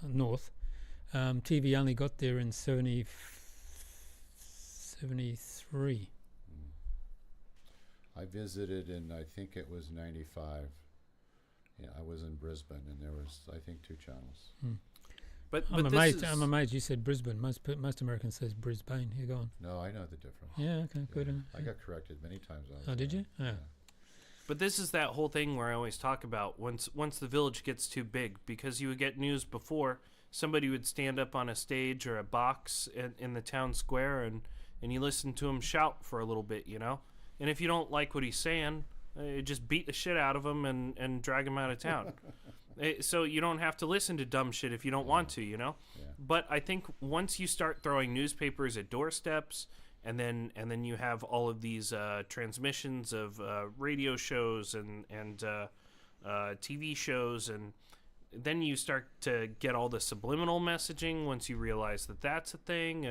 north, TV only got there in 73. I visited in, I think it was 95. Yeah, I was in Brisbane, and there was, I think, 2 channels. But I'm amazed you said Brisbane. Most Americans says Brisbane. You're gone. No, I know the difference. Yeah, okay, good. I got corrected many times. Did you? Yeah. But this is that whole thing where I always talk about once the village gets too big, because you would get news before, somebody would stand up on a stage or a box in the town square, and you listen to him shout for a little bit, And if you don't like what he's saying, just beat the shit out of him and drag him out of town. So you don't have to listen to dumb shit if you don't want to, Yeah. But I think once you start throwing newspapers at doorsteps, and then you have all of these transmissions of radio shows and TV shows, and then you start to get all the subliminal messaging once you realize that that's a thing,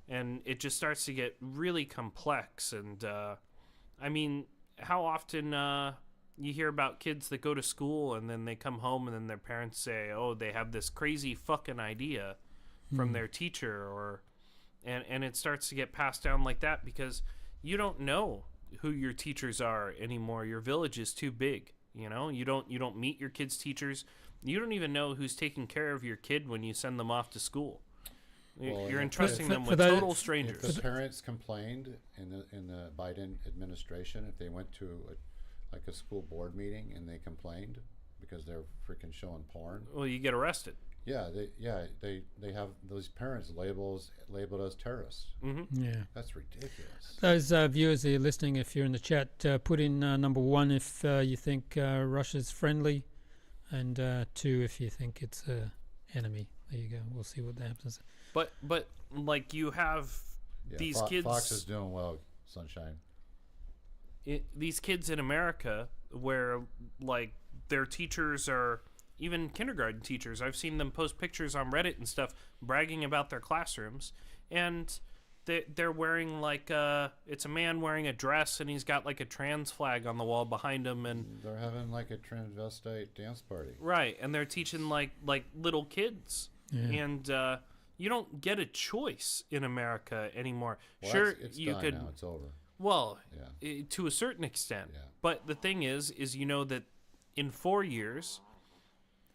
and it just starts to get really complex. And I mean, how often you hear about kids that go to school and then they come home and then their parents say, oh, they have this crazy fucking idea from their teacher, and it starts to get passed down like that because you don't know who your teachers are anymore. Your village is too big. You know, you don't meet your kids' teachers. You don't even know who's taking care of your kid when you send them off to school. Well, You're if- entrusting for- them for with those- total If strangers. the parents complained in the Biden administration, if they went to a school board meeting and they complained because they're freaking showing porn, Well, you get arrested. they have those parents labeled as terrorists. Yeah. That's ridiculous. Those viewers that are listening, if you're in the chat, put in number 1 if you think Russia's friendly, and 2 if you think it's an enemy. There you go. We'll see what happens. But like you have Yeah, these kids. Fox is doing well, Sunshine. These kids in America where like their teachers are even kindergarten teachers. I've seen them post pictures on Reddit and stuff bragging about their classrooms, and they're wearing like it's a man wearing a dress and he's got like a trans flag on the wall behind him, and They're having like a transvestite dance party. right, and they're teaching like little kids, and you don't get a choice in America anymore. Well, sure, it's you done could. now. It's over. Well, Yeah. to a certain extent. Yeah. But the thing is you know that in 4 years,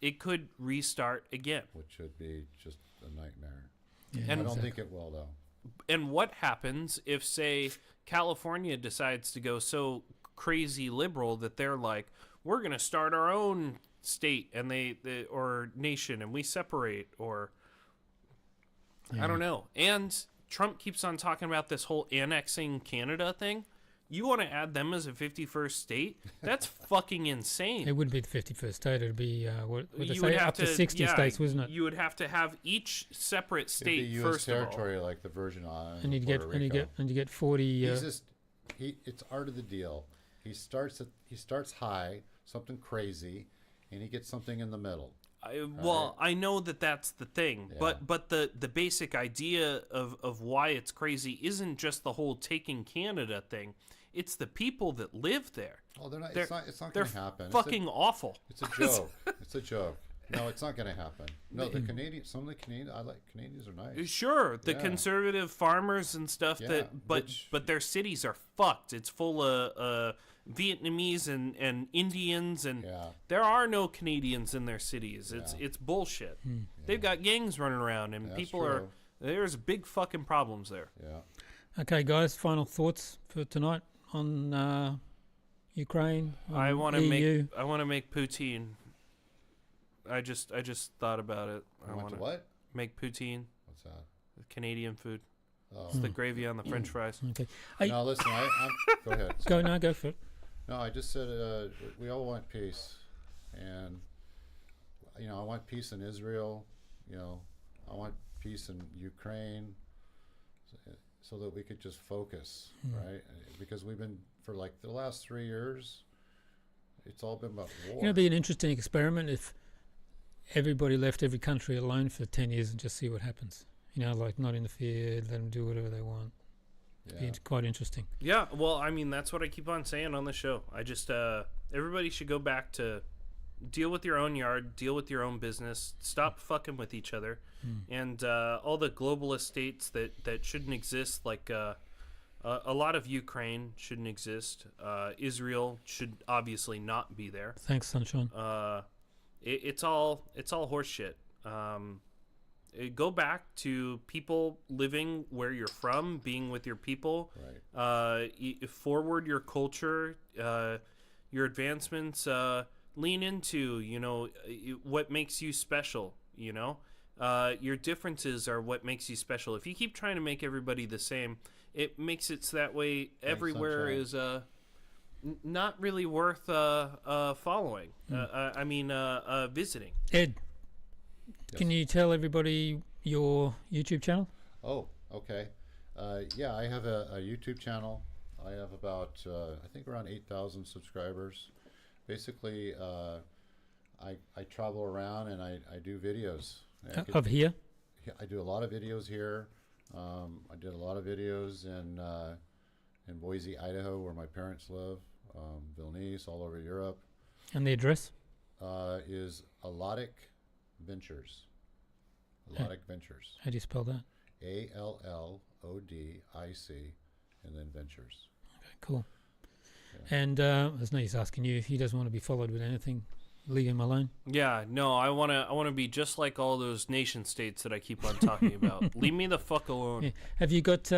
it could restart again. Which would be just a nightmare. Yeah, And- I don't think it will, though. And what happens if, say, California decides to go so crazy liberal that they're like, we're going to start our own state and they or nation and we separate, or I don't know. And Trump keeps on talking about this whole annexing Canada thing. You want to add them as a 51st state? That's fucking insane. It wouldn't be the 51st state. It'd be what would they You say? would have Up to 60 yeah, states, wasn't it? You would have to have each separate It'd state be U.S. first of all. territory like the Virgin Islands And and you get 40. He's just it's art of the deal. He starts high, something crazy, and he gets something in the middle. Well, I know that that's the thing, Yeah. but the basic idea of why it's crazy isn't just the whole taking Canada thing. It's the people that live there. Oh, they're not. They're- It's not They're going to happen. fucking awful. It's a joke. It's a joke. No, it's not going to happen. No, the Canadian. Some of the Canadian. Canadians are nice. Sure, the Yeah. conservative farmers and stuff Yeah, that, but their cities are fucked. It's full of Vietnamese and Indians, and Yeah. there are no Canadians in their cities. It's bullshit. They've got gangs running around, and That's people are true. there's big fucking problems there. Yeah. Okay, guys. Final thoughts for tonight on Ukraine. I on want to EU. make poutine. I just thought about it. I Want want to to what? make poutine, What's that? Canadian food. Oh. It's the gravy on the French fries. Okay. Hey, No, listen. Go ahead. go for it. No, I just said we all want peace, and I want peace in Israel. I want peace in Ukraine, so that we could just focus, right? Because we've been for like the last 3 years, it's all been about war. It'd be an interesting experiment if everybody left every country alone for 10 years and just see what happens. Like not interfere, let them do whatever they want. Yeah. Be quite interesting. Yeah, well, I mean, that's what I keep on saying on the show. I just, everybody should go back to deal with your own yard, deal with your own business, stop fucking with each other. And all the globalist states that shouldn't exist, like a lot of Ukraine shouldn't exist. Israel should obviously not be there. Thanks, Sunshine. It's all horseshit. Go back to people living where you're from, being with your people. Right. Forward your culture, your advancements. Lean into what makes you special. Your differences are what makes you special. If you keep trying to make everybody the same, it makes it so that way everywhere is not really worth following. Visiting. Ed, can you tell everybody your YouTube channel? Oh, okay. Yeah, I have a YouTube channel. I have about, I think around 8,000 subscribers. Basically, I travel around and I do videos. Of here? I do a lot of videos here. I did a lot of videos in Boise, Idaho, where my parents live. Vilnius, all over Europe. And the address? Is Allodic Ventures. Allodic Ventures. How do you spell that? ALLODIC, and then ventures. Okay, cool. Yeah. And there's no use asking you. He doesn't want to be followed with anything. Leave him alone. Yeah, no, I wanna be just like all those nation states that I keep on talking about. Leave me the fuck alone. Yeah. Have you got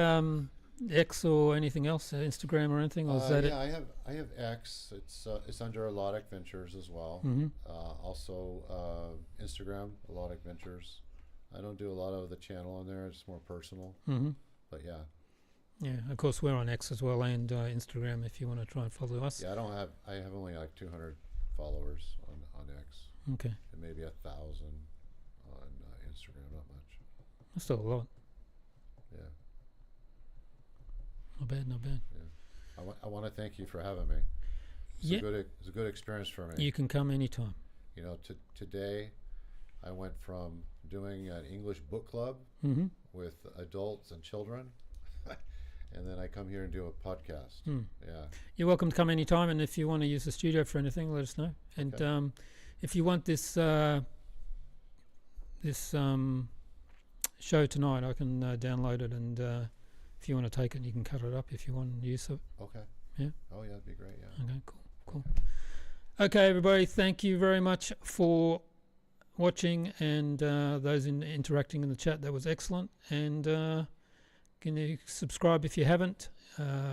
X or anything else, Instagram or anything? Or is that yeah, it? I have X. It's under Elotic Ventures as well. Mm-hmm. Also Instagram, Elotic Ventures. I don't do a lot of the channel on there. It's more personal. Mm-hmm. But yeah. Yeah, of course we're on X as well and Instagram if you want to try and follow us. Yeah, I have only like 200 followers on X. Okay. And maybe 1,000 on Instagram. Not much. That's still a lot. Yeah. Not bad, not bad. Yeah. I want to thank you for having me. It's a good experience for me. You can come anytime. You know, today I went from doing an English book club Mm-hmm. with adults and children, and then I come here and do a podcast. Mm. Yeah. You're welcome to come anytime, and if you want to use the studio for anything, let us know. And Okay. If you want this show tonight, I can download it, and if you want to take it, you can cut it up if you want use it. Okay. Yeah. Oh yeah, that'd be great. Yeah. Okay, cool. Okay, everybody, thank you very much for watching, and those interacting in the chat. That was excellent. And can you subscribe if you haven't?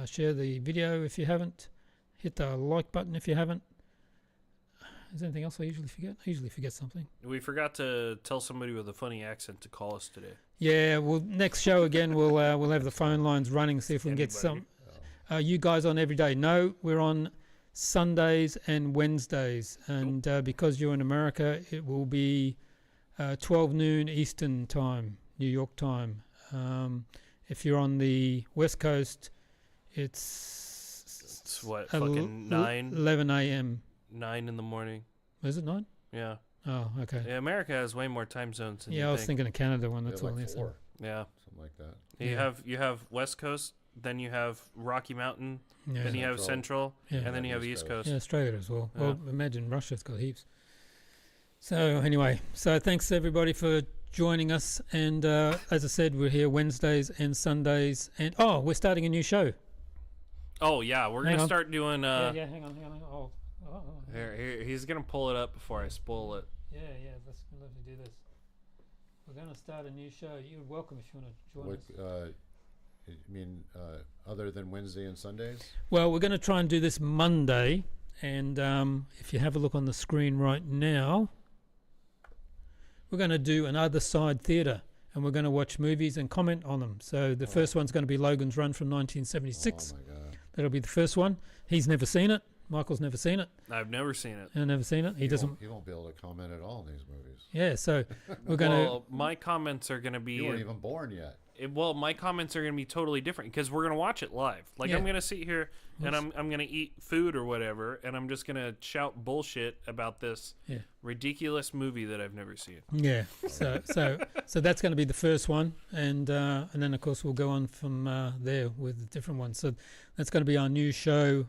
Share the video if you haven't. Hit the like button if you haven't. Is there anything else I usually forget? I usually forget something. We forgot to tell somebody with a funny accent to call us today. Yeah, well, next show again, we'll have the phone lines running, see if we can get some. You guys on every day? No, we're on Sundays and Wednesdays, and because you're in America, it will be 12 noon Eastern time, New York time. If you're on the West Coast, it's what, fucking 11 a.m. 9 in the morning. Is it 9? Yeah. Oh, okay. Yeah, America has way more time zones than Yeah, you I was think. thinking of Canada one. That's Yeah, all. like Yes. 4, Yeah. something like that. You have West Coast, then you have Rocky Mountain, Yeah. then you have Central, Yeah. and then you have East Coast. Yeah, Australia as well. Yeah. Well, imagine Russia's got heaps. So anyway, so thanks everybody for joining us. And as I said, we're here Wednesdays and Sundays. And we're starting a new show. Oh yeah, we're Hang gonna on. start doing. Hang on. Oh. Here, he's gonna pull it up before I spoil it. Yeah. Let's let me do this. We're going to start a new show. You're welcome if you want to join us. You mean other than Wednesday and Sundays? Well, we're going to try and do this Monday. And if you have a look on the screen right now, we're going to do an Other Side Theatre. And we're going to watch movies and comment on them. So the first one's going to be Logan's Run from 1976. Oh my God! That'll be the first one. He's never seen it. Michael's never seen it. I've never seen it. I've never seen it. He doesn't. He won't be able to comment at all on these movies. Yeah, so we're going to. Well, my comments are gonna be. You weren't even born yet. My comments are gonna be totally different because we're gonna watch it live. Like Yeah. I'm gonna sit here and I'm gonna eat food or whatever, and I'm just gonna shout bullshit about this Yeah. ridiculous movie that I've never seen. Yeah, so that's going to be the first one, and then of course we'll go on from there with different ones. So that's going to be our new show,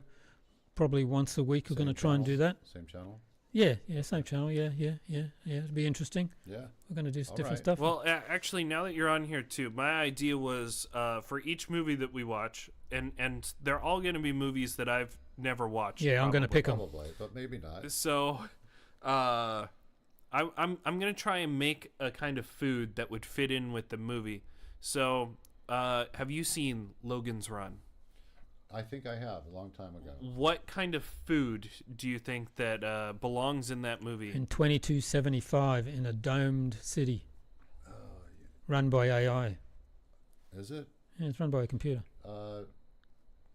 probably once a week. We're going to try and do that. Same channel. Yeah, same channel. Yeah. It'll be interesting. Yeah. We're going to do some All different right. stuff. Well, actually, now that you're on here too, my idea was for each movie that we watch, and they're all going to be movies that I've never watched. Yeah, I'm going to pick them. Probably, but maybe not. So, I'm gonna try and make a kind of food that would fit in with the movie. So, have you seen Logan's Run? I think I have a long time ago. What kind of food do you think that belongs in that movie? In 2275 in a domed city, run by AI. Is it? Yeah, it's run by a computer.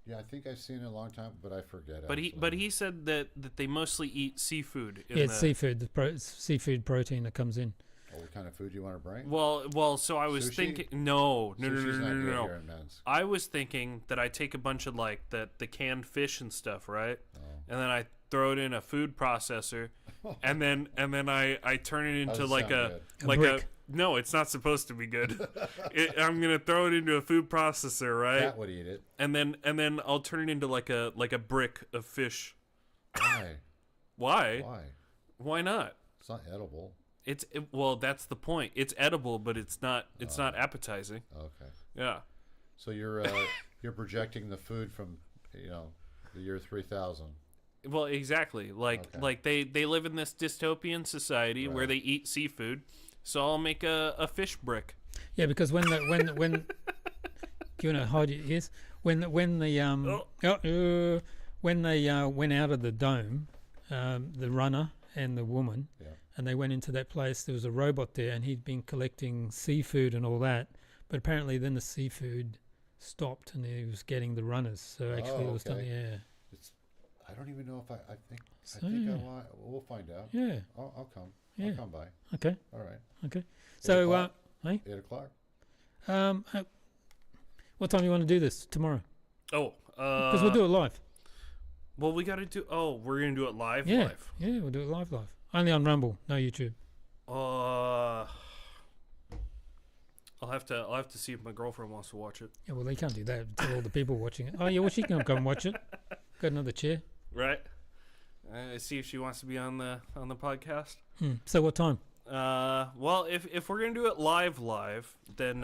Yeah, I think I've seen it a long time, but I forget. But actually. he said that they mostly eat seafood. Yeah, it's seafood. It's seafood protein that comes in. Oh, what kind of food do you want to bring? Well. So I was Sushi? thinking. No. Sushi's not good here in Minsk. I was thinking that I take a bunch of like the canned fish and stuff, right? Oh. And then I throw it in a food processor, and then I turn it into Doesn't like sound good. A brick. No, it's not supposed to be good. I'm gonna throw it into a food processor, right? Cat would eat it. And then I'll turn it into like a brick of fish. Why? Why? Why? Why not? It's not edible. Well, that's the point. It's edible, but it's not appetizing. Okay. Yeah. So you're You're projecting the food from, the year 3000. Well, exactly. Like they live in this dystopian society where they eat seafood. So I'll make a fish brick. Yeah, because when do you want to hide your ears? When they went out of the dome, the runner and the woman, and they went into that place, there was a robot there, and he'd been collecting seafood and all that. But apparently, then the seafood stopped, and he was getting the runners. So actually, it was done. Yeah. I don't even know if I think we'll find out. Yeah. I'll come. Yeah. I'll come by. Okay. All right. Okay. So, hey? 8 o'clock? What time do you want to do this? Tomorrow? Oh. Because we'll do it live. Well, we got to do... Oh, we're going to do it live? Yeah. Live. Yeah, we'll do it live. Only on Rumble, no YouTube. I'll have to see if my girlfriend wants to watch it. Yeah, well, they can't do that until all the people watching it. Oh, yeah, well, she can come watch it. Got another chair. Right. See if she wants to be on the podcast. So what time? Well, if we're gonna do it live, then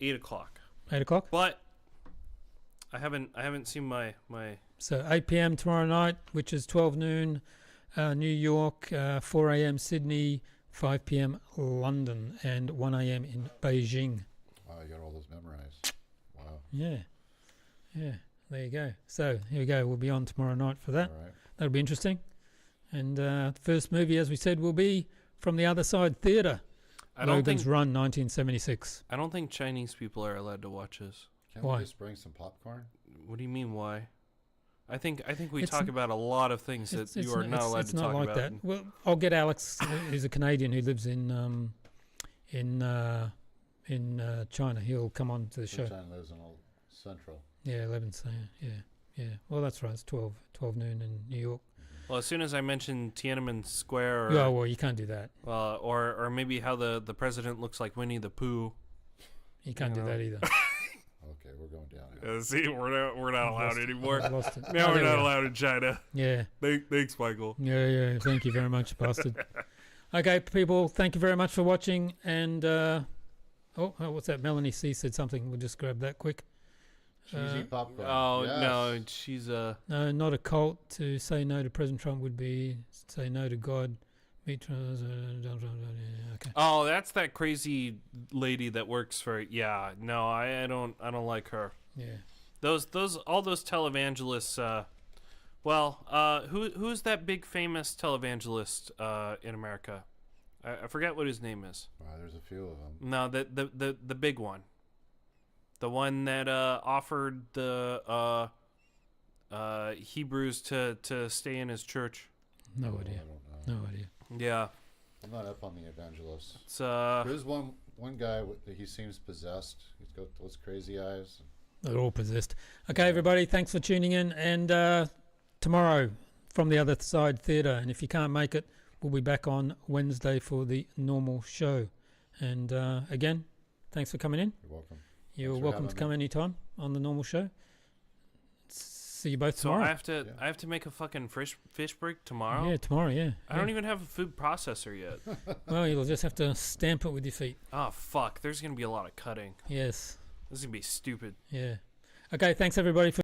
8 o'clock. 8 o'clock. But I haven't seen my. So 8 p.m. tomorrow night, which is 12 noon, New York, 4 a.m. Sydney, 5 p.m. London, and 1 a.m. in Beijing. Wow, you got all those memorized. Wow. Yeah. There you go. So here we go. We'll be on tomorrow night for that. All right. That'll be interesting. And the first movie, as we said, will be From the Other Side Theatre. Logan's Run, 1976. I don't think Chinese people are allowed to watch this. Can't Why? we just bring some popcorn? What do you mean? Why? I think we talk about a lot of things that you are not allowed to talk about. It's not like that. Well, I'll get Alex, who's a Canadian who lives in China. He'll come on to the show. China lives in Central. Yeah, 11. So yeah. Well, that's right. It's 12 noon in New York. Well, as soon as I mention Tiananmen Square, Yeah, well, you can't do that. or maybe how the president looks like Winnie the Pooh. You can't do that either. Okay, we're going down. See, we're not allowed anymore. I've lost it. Now we're there not we are. allowed in China. Yeah. Thanks, Michael. Yeah. Thank you very much, bastard. Okay, people, thank you very much for watching. And, what's that? Melanie C said something. We'll just grab that quick. Cheesy popcorn. Oh, Yes. no, she's No, not a cult. To say no to President Trump would be say no to God. Meet Trump. Okay. Oh, that's that crazy lady that works for. Yeah, no, I don't like her. Yeah. All those televangelists. Who's that big famous televangelist in America? I forget what his name is. Wow, there's a few of them. No, the big one. The one that offered the Hebrews to stay in his church. No idea. I don't know. No idea. Yeah. I'm not up on the evangelists. It's There's one guy he seems possessed. He's got those crazy eyes. They're all possessed. Okay, everybody, thanks for tuning in. And tomorrow, From the Other Side Theatre. And if you can't make it, we'll be back on Wednesday for the normal show. And again, thanks for coming in. You're welcome. You're Thanks for welcome to having come me. anytime on the normal show. See you both so tomorrow. I have to make a fucking fish brick tomorrow. Yeah, tomorrow, yeah. I don't even have a food processor yet. Well, you'll just have to stamp it with your feet. Oh fuck! There's gonna be a lot of cutting. Yes. This is gonna be stupid. Yeah. Okay, thanks everybody for